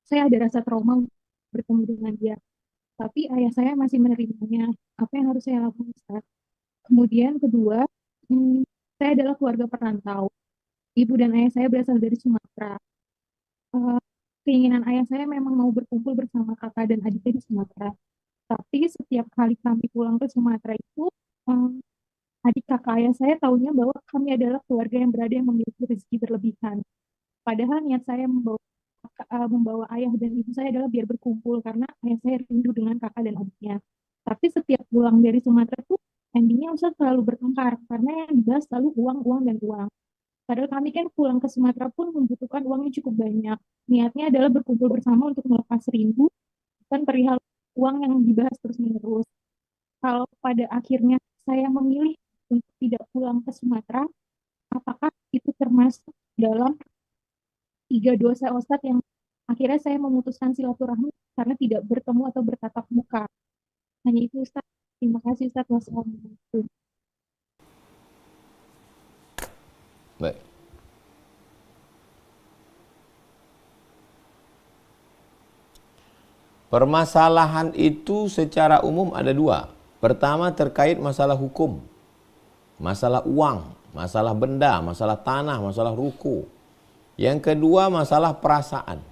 Saya ada rasa trauma bertemu dengan dia. Tapi ayah saya masih menerimanya. Apa yang harus saya lakukan, Ustaz? Kemudian kedua, saya adalah keluarga perantau. Ibu dan ayah saya berasal dari Sumatera. Keinginan ayah saya memang mau berkumpul bersama kakak dan adiknya di Sumatera. Tapi setiap kali kami pulang ke Sumatera itu, adik kakak ayah saya tahunya bahwa kami adalah keluarga yang berada yang memiliki rezeki berlebihan. Padahal niat saya membawa ayah dan ibu saya adalah biar berkumpul karena ayah saya rindu dengan kakak dan adiknya. Tapi setiap pulang dari Sumatera tuh endingnya Ustaz selalu bertengkar karena yang dibahas selalu uang, uang, dan uang. Padahal kami kan pulang ke Sumatera pun membutuhkan uang yang cukup banyak. Niatnya adalah berkumpul bersama untuk melepas rindu, bukan perihal uang yang dibahas terus-menerus. Kalau pada akhirnya saya memilih untuk tidak pulang ke Sumatera, apakah itu termasuk dalam 3 dosa Ustadz yang akhirnya saya memutuskan silaturahmi karena tidak bertemu atau bertatap muka? Hanya itu Ustadz. Terima kasih Ustadz. Wassalamualaikum. Baik. Permasalahan itu secara umum ada dua. Pertama terkait masalah hukum, masalah uang, masalah benda, masalah tanah, masalah ruku. Yang kedua masalah perasaan.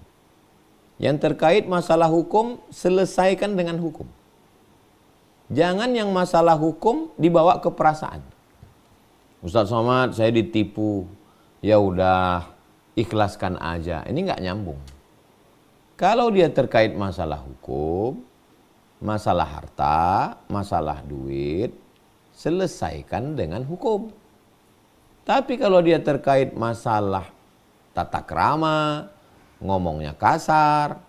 Yang terkait masalah hukum, selesaikan dengan hukum. Jangan yang masalah hukum dibawa ke perasaan. Ustaz Somad, saya ditipu. Ya udah, ikhlaskan aja. Ini nggak nyambung. Kalau dia terkait masalah hukum, masalah harta, masalah duit, selesaikan dengan hukum. Tapi kalau dia terkait masalah tata krama, ngomongnya kasar.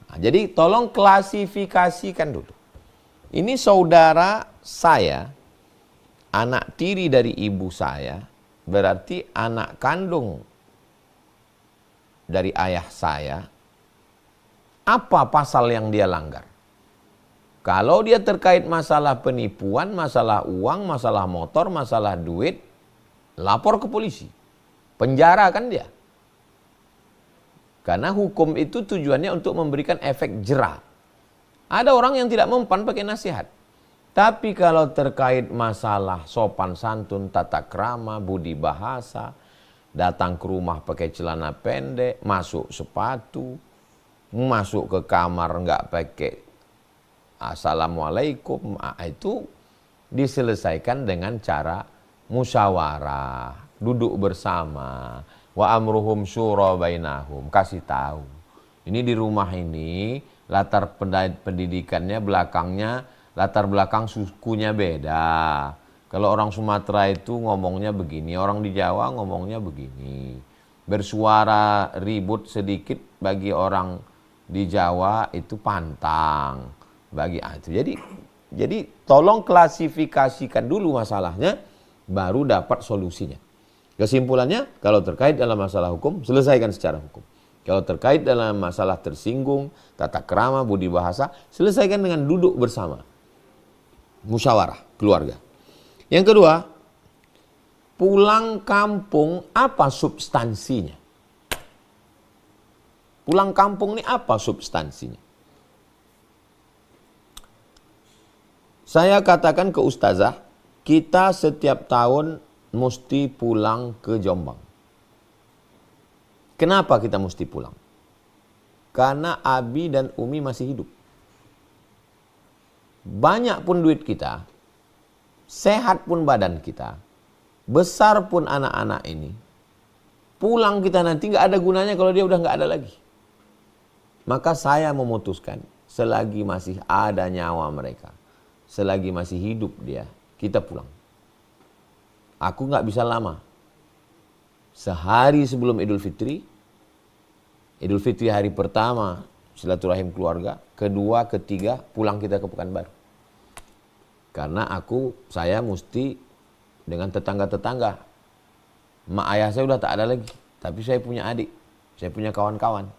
Nah, jadi tolong klasifikasikan dulu. Ini saudara saya, anak tiri dari ibu saya, berarti anak kandung dari ayah saya. Apa pasal yang dia langgar? Kalau dia terkait masalah penipuan, masalah uang, masalah motor, masalah duit, lapor ke polisi. Penjara kan dia. Karena hukum itu tujuannya untuk memberikan efek jera. Ada orang yang tidak mempan pakai nasihat. Tapi kalau terkait masalah sopan santun, tata krama, budi bahasa, datang ke rumah pakai celana pendek, masuk sepatu, masuk ke kamar nggak pakai assalamualaikum, itu diselesaikan dengan cara musyawarah, duduk bersama, wa amruhum syura bainahum, kasih tahu. Ini di rumah ini latar pendidikannya belakangnya, latar belakang sukunya beda. Kalau orang Sumatera itu ngomongnya begini, orang di Jawa ngomongnya begini. Bersuara ribut sedikit bagi orang di Jawa itu pantang. Bagi itu. Jadi tolong klasifikasikan dulu masalahnya, baru dapat solusinya. Kesimpulannya, kalau terkait dalam masalah hukum, selesaikan secara hukum. Kalau terkait dalam masalah tersinggung, tata krama, budi bahasa, selesaikan dengan duduk bersama. Musyawarah, keluarga. Yang kedua, pulang kampung apa substansinya? Pulang kampung ini apa substansinya? Saya katakan ke ustazah, kita setiap tahun mesti pulang ke Jombang. Kenapa kita mesti pulang? Karena Abi dan Umi masih hidup. Banyak pun duit kita, sehat pun badan kita, besar pun anak-anak ini, pulang kita nanti nggak ada gunanya kalau dia udah nggak ada lagi. Maka saya memutuskan, selagi masih ada nyawa mereka, selagi masih hidup dia, kita pulang. Aku nggak bisa lama. Sehari sebelum Idul Fitri hari pertama silaturahim keluarga, kedua, ketiga pulang kita ke Pekanbaru. Karena saya mesti dengan tetangga-tetangga. Mak ayah saya udah tak ada lagi, tapi saya punya adik, saya punya kawan-kawan.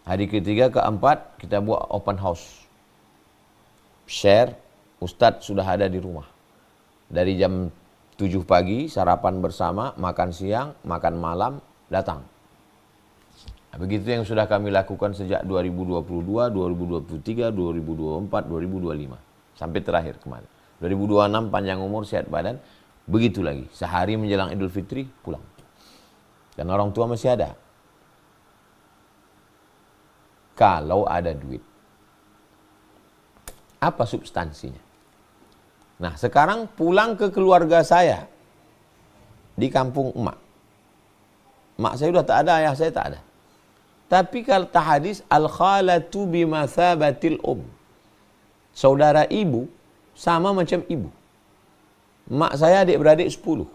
Hari ketiga, keempat kita buat open house. Share, Ustadz sudah ada di rumah. Dari jam 7 pagi sarapan bersama, makan siang, makan malam, datang. Nah, begitu yang sudah kami lakukan sejak 2022, 2023, 2024, 2025. Sampai terakhir kemarin. 2026 panjang umur, sehat badan. Begitu lagi. Sehari menjelang Idul Fitri, pulang. Dan orang tua masih ada. Kalau ada duit. Apa substansinya? Nah, sekarang pulang ke keluarga saya. Di kampung emak. Mak saya sudah tak ada, ayah saya tak ada. Tapi kata hadis, al-khalatu bimathabatil saudara ibu sama macam ibu. Mak saya adik-beradik 10.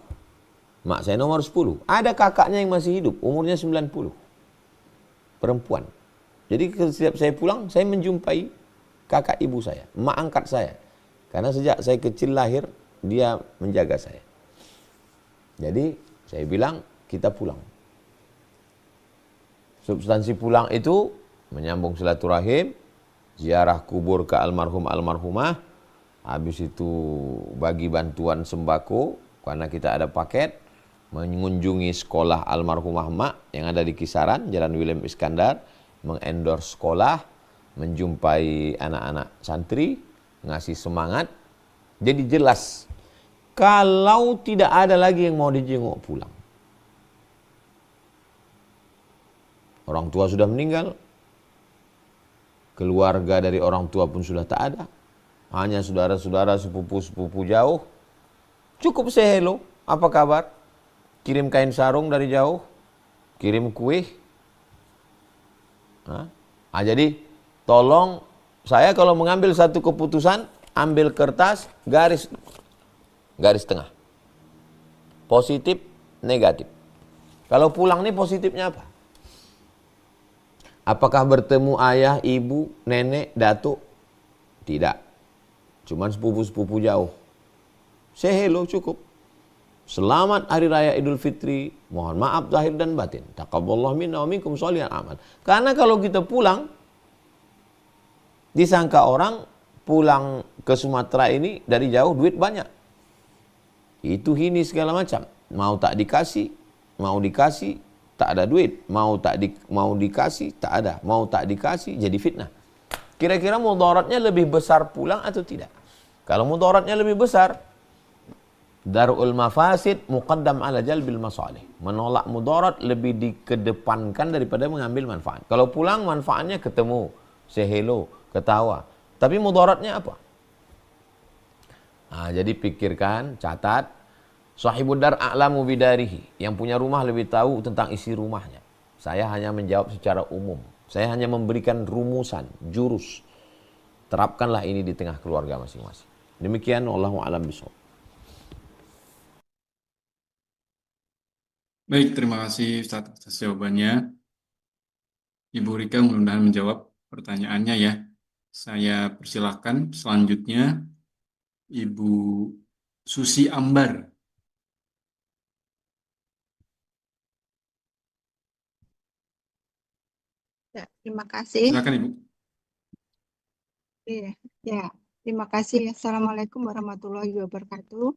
Mak saya nomor 10. Ada kakaknya yang masih hidup, umurnya 90. Perempuan. Jadi setiap saya pulang, saya menjumpai kakak ibu saya, mak angkat saya. Karena sejak saya kecil lahir, dia menjaga saya. Jadi saya bilang, kita pulang. Substansi pulang itu menyambung silaturahim, ziarah kubur ke almarhum-almarhumah, habis itu bagi bantuan sembako, karena kita ada paket, mengunjungi sekolah almarhumah mak yang ada di Kisaran, Jalan William Iskandar, mengendorse sekolah, menjumpai anak-anak santri, ngasih semangat. Jadi jelas, kalau tidak ada lagi yang mau dijenguk pulang. Orang tua sudah meninggal, keluarga dari orang tua pun sudah tak ada. Hanya saudara-saudara, sepupu-sepupu jauh. Cukup say hello, apa kabar? Kirim kain sarung dari jauh, kirim kue. Jadi tolong, saya kalau mengambil satu keputusan, ambil kertas, garis tengah. Positif, negatif. Kalau pulang nih positifnya apa? Apakah bertemu ayah, ibu, nenek, datuk? Tidak. Cuman sepupu-sepupu jauh. Say hello cukup. Selamat Hari Raya Idul Fitri. Mohon maaf zahir dan batin. Taqabbalallahu minna wa minkum sholihan amal. Karena kalau kita pulang, disangka orang pulang ke Sumatera ini dari jauh duit banyak. Itu ini segala macam. Mau tak dikasih, mau dikasih, tak ada duit. Mau dikasih, tak ada. Mau tak dikasih, jadi fitnah. Kira-kira mudaratnya lebih besar pulang atau tidak? Kalau mudaratnya lebih besar, darul mafasid muqaddam ala jalbil masalih. Menolak mudarat lebih dikedepankan daripada mengambil manfaat. Kalau pulang manfaatnya ketemu, say hello, ketawa. Tapi mudaratnya apa? Nah, jadi pikirkan, catat. Sahibud dar a'lamu bidarihi. Yang punya rumah lebih tahu tentang isi rumahnya. Saya hanya menjawab secara umum. Saya hanya memberikan rumusan, jurus. Terapkanlah ini di tengah keluarga masing-masing. Demikian, wallahu a'lam bishawab. Baik, terima kasih Ustaz atas jawabannya. Ibu Rika mudah-mudahan menjawab pertanyaannya ya. Saya persilahkan selanjutnya Ibu Susi Ambar. Ya, terima kasih. Silakan Ibu. Ya, terima kasih. Assalamualaikum warahmatullahi wabarakatuh.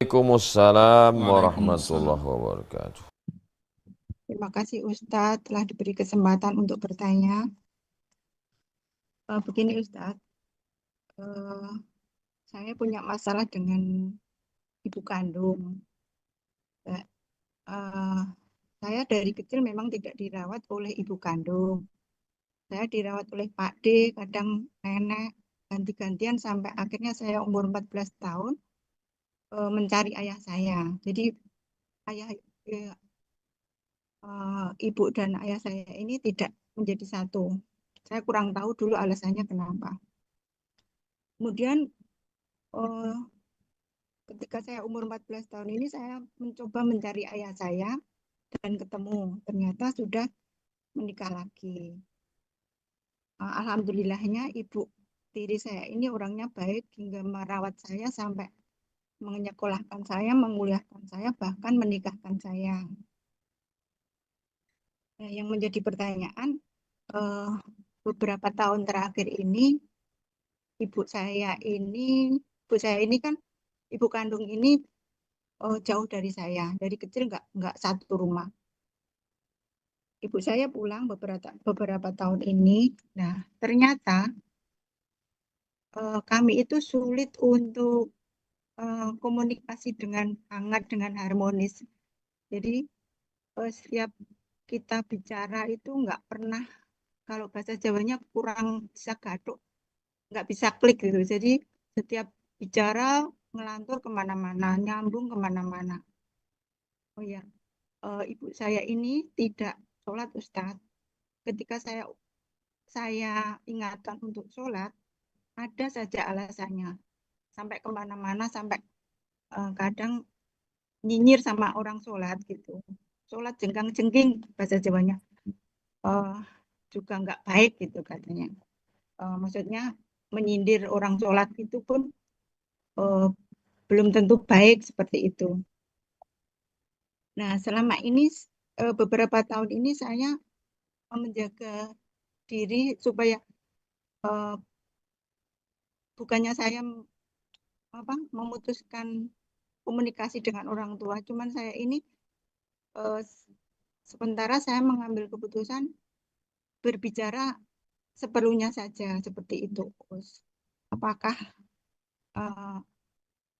Waalaikumsalam Waalaikumsalam. warahmatullahi wabarakatuh. Terima kasih Ustadz telah diberi kesempatan untuk bertanya. Begini Ustadz, saya punya masalah dengan ibu kandung. Saya dari kecil memang tidak dirawat oleh ibu kandung. Saya dirawat oleh Pak D, kadang nenek, ganti-gantian sampai akhirnya saya umur 14 tahun mencari ayah saya. Jadi ayah ibu dan ayah saya ini tidak menjadi satu. Saya kurang tahu dulu alasannya kenapa. Kemudian ketika saya umur 14 tahun ini saya mencoba mencari ayah saya dan ketemu. Ternyata sudah menikah lagi. Alhamdulillahnya ibu tiri saya ini orangnya baik hingga merawat saya sampai menyekolahkan saya, menguliahkan saya, bahkan menikahkan saya. Nah, yang menjadi pertanyaan, beberapa tahun terakhir ini, ibu saya ini kan ibu kandung ini jauh dari saya, dari kecil nggak satu rumah. Ibu saya pulang beberapa tahun ini. Nah, ternyata kami itu sulit untuk komunikasi dengan hangat, dengan harmonis. Jadi setiap kita bicara itu nggak pernah, kalau bahasa Jawanya kurang bisa gaduk, nggak bisa klik gitu. Jadi setiap bicara ngelantur kemana-mana, nyambung kemana-mana. Oh ya, ibu saya ini tidak sholat Ustadz. Ketika saya ingatkan untuk sholat, ada saja alasannya. Sampai kemana-mana, sampai kadang nyinyir sama orang sholat gitu. Sholat jengkang-jengking bahasa Jawanya. Juga nggak baik gitu katanya. Maksudnya menyindir orang sholat itu pun belum tentu baik seperti itu. Nah, selama ini beberapa tahun ini saya menjaga diri supaya bukannya saya memutuskan komunikasi dengan orang tua, cuman saya ini sementara saya mengambil keputusan berbicara seperlunya saja seperti itu. Apakah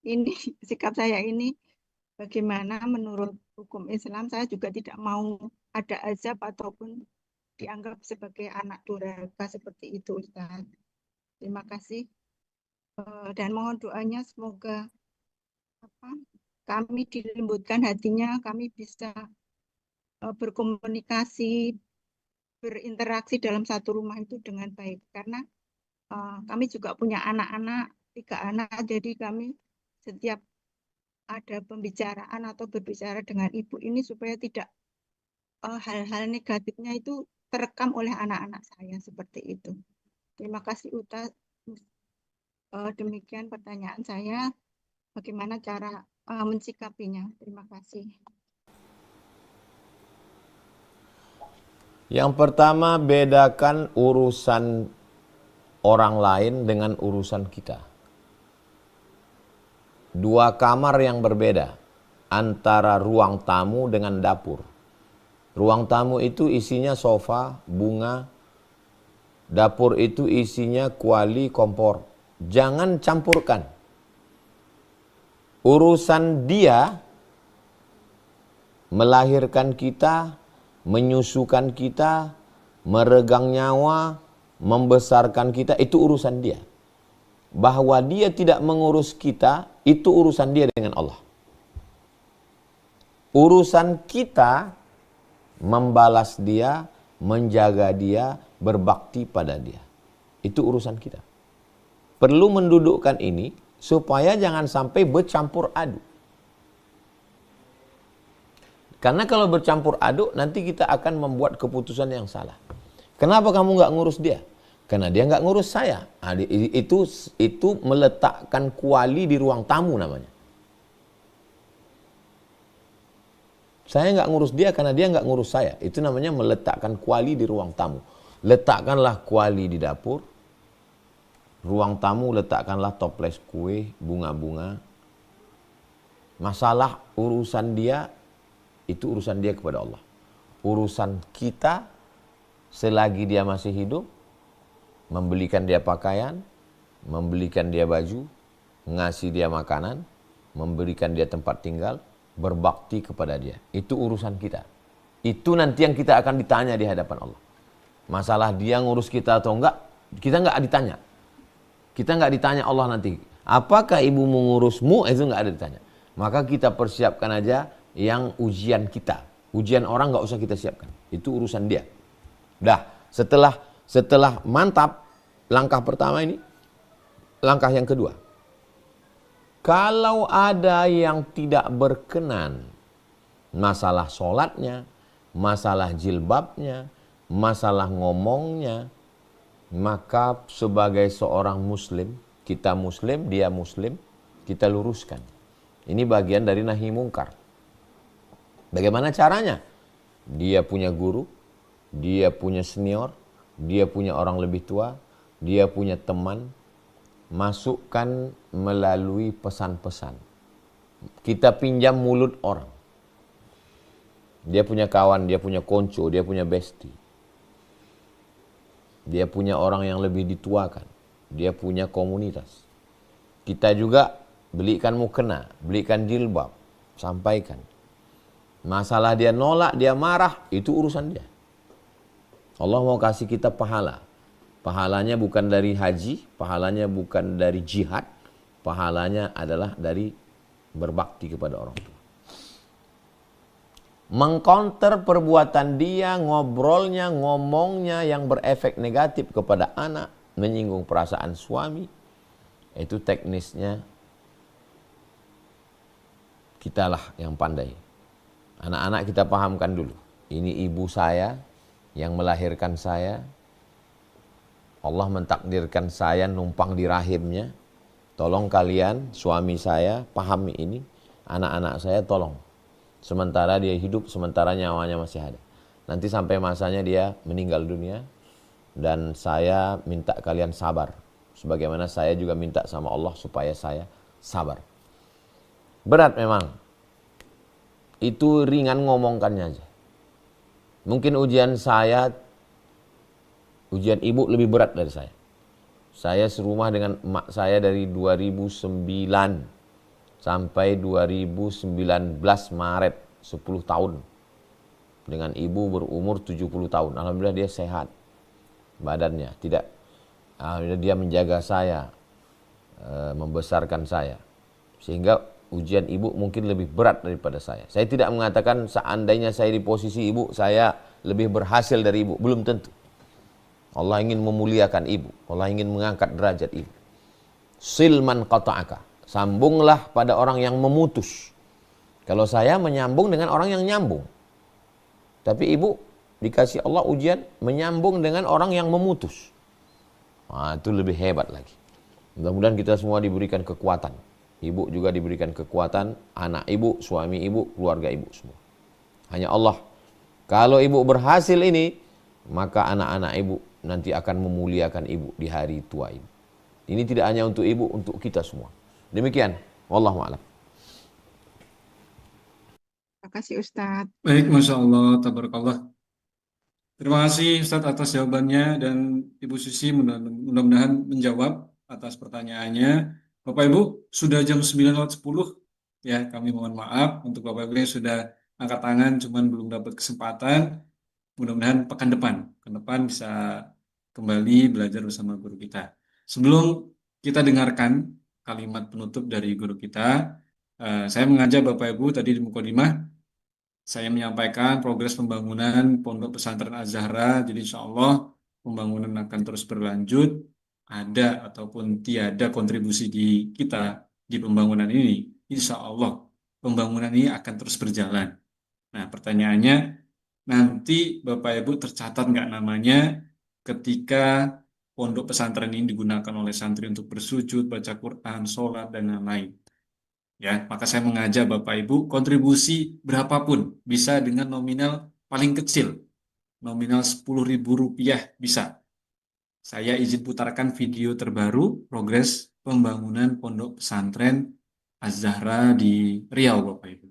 ini sikap saya ini bagaimana menurut hukum Islam? Saya juga tidak mau ada azab ataupun dianggap sebagai anak durhaka seperti itu, Ustaz. Terima kasih dan mohon doanya semoga kami dilembutkan hatinya, kami bisa berkomunikasi, berinteraksi dalam satu rumah itu dengan baik. Karena kami juga punya anak-anak, 3 anak, jadi kami setiap ada pembicaraan atau berbicara dengan ibu ini supaya tidak hal-hal negatifnya itu terekam oleh anak-anak saya seperti itu. Terima kasih Uta. Demikian pertanyaan saya. Bagaimana cara mensikapinya? Terima kasih. Yang pertama, bedakan urusan orang lain dengan urusan kita. 2 kamar yang berbeda antara ruang tamu dengan dapur. Ruang tamu itu isinya sofa, bunga. Dapur itu isinya kuali, kompor. Jangan campurkan. Urusan dia melahirkan kita, menyusukan kita, meregang nyawa, membesarkan kita, itu urusan dia. bahwa dia tidak mengurus kita, itu urusan dia dengan Allah. Urusan kita membalas dia, menjaga dia, berbakti pada dia. Itu urusan kita. Perlu mendudukkan ini supaya jangan sampai bercampur aduk. Karena kalau bercampur aduk, nanti kita akan membuat keputusan yang salah. Kenapa kamu nggak ngurus dia? Karena dia nggak ngurus saya. Nah, itu meletakkan kuali di ruang tamu namanya. Saya nggak ngurus dia karena dia nggak ngurus saya. Itu namanya meletakkan kuali di ruang tamu. Letakkanlah kuali di dapur. Ruang tamu letakkanlah toples kue, bunga-bunga. Masalah urusan dia, itu urusan dia kepada Allah. Urusan kita, selagi dia masih hidup, membelikan dia pakaian, membelikan dia baju, ngasih dia makanan, memberikan dia tempat tinggal, berbakti kepada dia. Itu urusan kita. Itu nanti yang kita akan ditanya di hadapan Allah. Masalah dia ngurus kita atau enggak, kita enggak ditanya. Kita enggak ditanya Allah nanti, apakah ibu mengurusmu? Itu enggak ada ditanya. Maka kita persiapkan aja yang ujian kita. Ujian orang enggak usah kita siapkan. Itu urusan dia. Dah, setelah mantap langkah pertama ini, langkah yang kedua. Kalau ada yang tidak berkenan, masalah sholatnya, masalah jilbabnya, masalah ngomongnya, maka sebagai seorang muslim, kita muslim, dia muslim, kita luruskan. Ini bagian dari nahi mungkar. Bagaimana caranya? Dia punya guru, dia punya senior, dia punya orang lebih tua, dia punya teman, masukkan melalui pesan-pesan. Kita pinjam mulut orang. Dia punya kawan, dia punya konco, dia punya bestie. Dia punya orang yang lebih dituakan. Dia punya komunitas. Kita juga belikan mukena, belikan jilbab, sampaikan. Masalah dia nolak, dia marah, itu urusan dia. Allah mau kasih kita pahala. Pahalanya bukan dari haji, pahalanya bukan dari jihad, pahalanya adalah dari berbakti kepada orang tua. Mengcounter perbuatan dia, ngobrolnya, ngomongnya yang berefek negatif kepada anak, menyinggung perasaan suami, itu teknisnya kitalah yang pandai. Anak-anak kita pahamkan dulu. Ini ibu saya yang melahirkan saya. Allah mentakdirkan saya numpang di rahimnya. Tolong kalian, suami saya, pahami ini. Anak-anak saya tolong. Sementara dia hidup, sementara nyawanya masih ada. Nanti sampai masanya dia meninggal dunia. Dan saya minta kalian sabar. Sebagaimana saya juga minta sama Allah supaya saya sabar. Berat memang. Itu ringan ngomongkannya aja. Mungkin ujian ibu lebih berat dari saya. Saya serumah dengan emak saya dari 2009 sampai 2019 Maret, 10 tahun. Dengan ibu berumur 70 tahun. Alhamdulillah dia sehat badannya. Alhamdulillah dia menjaga saya, membesarkan saya. Sehingga ujian ibu mungkin lebih berat daripada saya. Saya tidak mengatakan seandainya saya di posisi ibu, saya lebih berhasil dari ibu. Belum tentu. Allah ingin memuliakan ibu. Allah ingin mengangkat derajat ibu. Silman qata'aka. Sambunglah pada orang yang memutus. Kalau saya menyambung dengan orang yang nyambung. Tapi ibu dikasih Allah ujian menyambung dengan orang yang memutus. Nah, itu lebih hebat lagi. Mudah-mudahan kita semua diberikan kekuatan. Ibu juga diberikan kekuatan, anak ibu, suami ibu, keluarga ibu semua. Hanya Allah. Kalau ibu berhasil ini, maka anak-anak ibu nanti akan memuliakan ibu di hari tua ibu. Ini tidak hanya untuk ibu, untuk kita semua. Demikian. Wallahu a'lam. Terima kasih Ustadz. Baik, Masya Allah, tabarakallah. Terima kasih Ustadz atas jawabannya dan Ibu Susi mudah-mudahan menjawab atas pertanyaannya. Bapak Ibu, sudah jam 9.10 ya, kami mohon maaf untuk Bapak Ibu yang sudah angkat tangan cuman belum dapat kesempatan. Mudah-mudahan pekan depan bisa kembali belajar bersama guru kita. Sebelum kita dengarkan kalimat penutup dari guru kita. Saya mengajak Bapak Ibu tadi di Mukadimah, saya menyampaikan progres pembangunan Pondok Pesantren Az-Zahra. Jadi insya Allah pembangunan akan terus berlanjut. Ada ataupun tiada kontribusi kita di pembangunan ini, insya Allah pembangunan ini akan terus berjalan. Nah, pertanyaannya, nanti Bapak Ibu tercatat nggak namanya ketika pondok pesantren ini digunakan oleh santri untuk bersujud, baca Quran, sholat, dan lain-lain. Ya, maka saya mengajak Bapak Ibu kontribusi berapapun, bisa dengan nominal paling kecil, nominal Rp10.000 bisa. Saya izin putarkan video terbaru progres pembangunan pondok pesantren Az-Zahra di Riau, Bapak Ibu.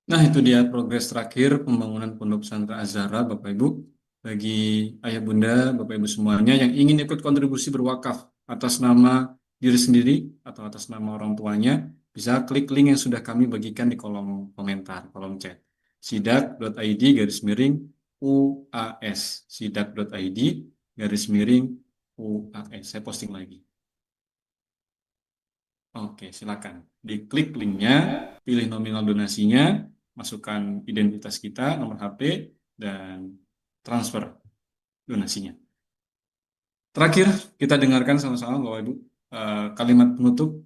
Nah, itu dia progres terakhir pembangunan Pondok Pesantren Az-Zahra, Bapak Ibu. Bagi ayah bunda, Bapak Ibu semuanya yang ingin ikut kontribusi berwakaf atas nama diri sendiri atau atas nama orang tuanya, bisa klik link yang sudah kami bagikan di kolom komentar, kolom chat. sidak.id/UAS, sidak.id/UAS. Saya posting lagi. Oke, silakan. Diklik linknya, pilih nominal donasinya, masukkan identitas kita, nomor HP, dan transfer donasinya. Terakhir, kita dengarkan sama-sama Bapak Ibu kalimat penutup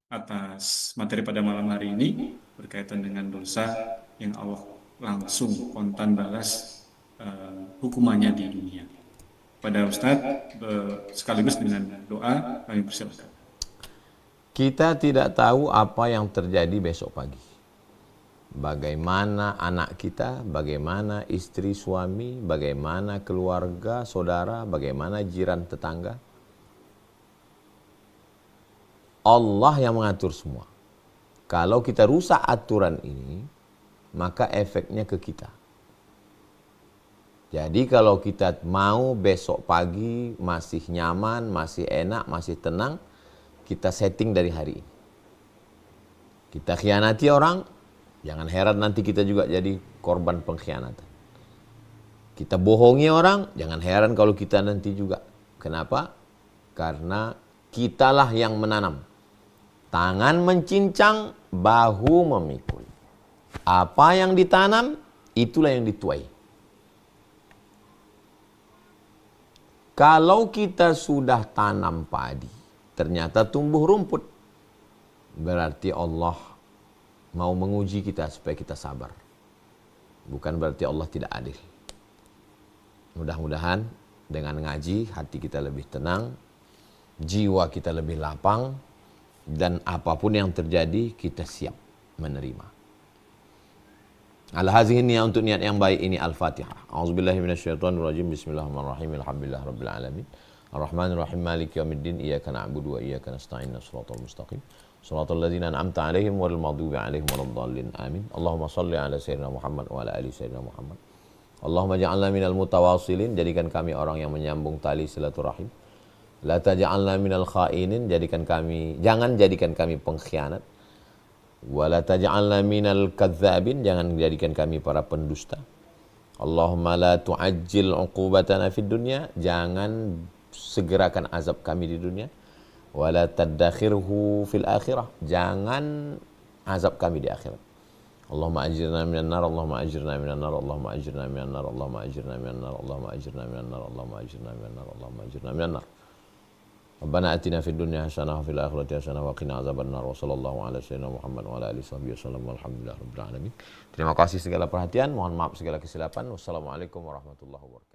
atas materi pada malam hari ini berkaitan dengan dosa yang Allah langsung kontan balas hukumannya di dunia. Pada Ustadz, sekaligus dengan doa, kami persilakan. Kita tidak tahu apa yang terjadi besok pagi. Bagaimana anak kita, bagaimana istri suami, bagaimana keluarga, saudara, bagaimana jiran tetangga. Allah yang mengatur semua. Kalau kita rusak aturan ini, maka efeknya ke kita. Jadi kalau kita mau besok pagi masih nyaman, masih enak, masih tenang, kita setting dari hari ini. Kita khianati orang, jangan heran nanti kita juga jadi korban pengkhianatan. Kita bohongi orang, jangan heran kalau kita nanti juga. Kenapa? Karena kitalah yang menanam. Tangan mencincang, bahu memikul. Apa yang ditanam, itulah yang dituai. Kalau kita sudah tanam padi, ternyata tumbuh rumput, berarti Allah mau menguji kita supaya kita sabar. Bukan berarti Allah tidak adil. Mudah-mudahan dengan ngaji hati kita lebih tenang, jiwa kita lebih lapang, dan apapun yang terjadi kita siap menerima. Al-hazihi niat untuk niat yang baik ini Al-Fatihah. A'udzubillahi minasyaitonirrajim. Bismillahirrahmanirrahim. Alhamdulillahirabbil alamin. Ar-Rahmanir-Rahim. Maliki yaumiddin. Iyyaka na'budu wa iyyaka nasta'in. Shiratal mustaqim. Shiratal ladzina an'amta 'alaihim ghairil maghdubi 'alaihim waladdallin. Amin. Allahumma shalli 'ala sayyidina Muhammad wa 'ala ali sayyidina Muhammad. Allahumma ja'alna minal mutawasilin. Jadikan kami orang yang menyambung tali silaturahim. La taj'alna minal kha'inin. Jangan jadikan kami pengkhianat. Wa la taj'alna minal kadzdzabin. Jangan jadikan kami para pendusta. Allahumma la tu'ajjil 'uqubatana fid dunya. Jangan segerakan azab kami di dunia. Wa la tadakhirhu fil akhirah. Jangan azab kami di akhirat. Allahumma ajirna minan nar, Allahumma ajirna minan nar, Allahumma ajirna minan nar, Allahumma ajirna minan nar, Allahumma ajirna minan nar, Allahumma ajirna minan nar, Allahumma ajirna minan nar. Rabbana atina fid dunya hasanah wa fil akhirati hasanah wa qina azabannar. Wa sallallahu ala sayyidina Muhammad wa ala alihi wasallam. Walhamdulillahirabbil alamin. Terima kasih segala perhatian, mohon maaf segala kesilapan. Wassalamualaikum warahmatullahi wabarakatuh.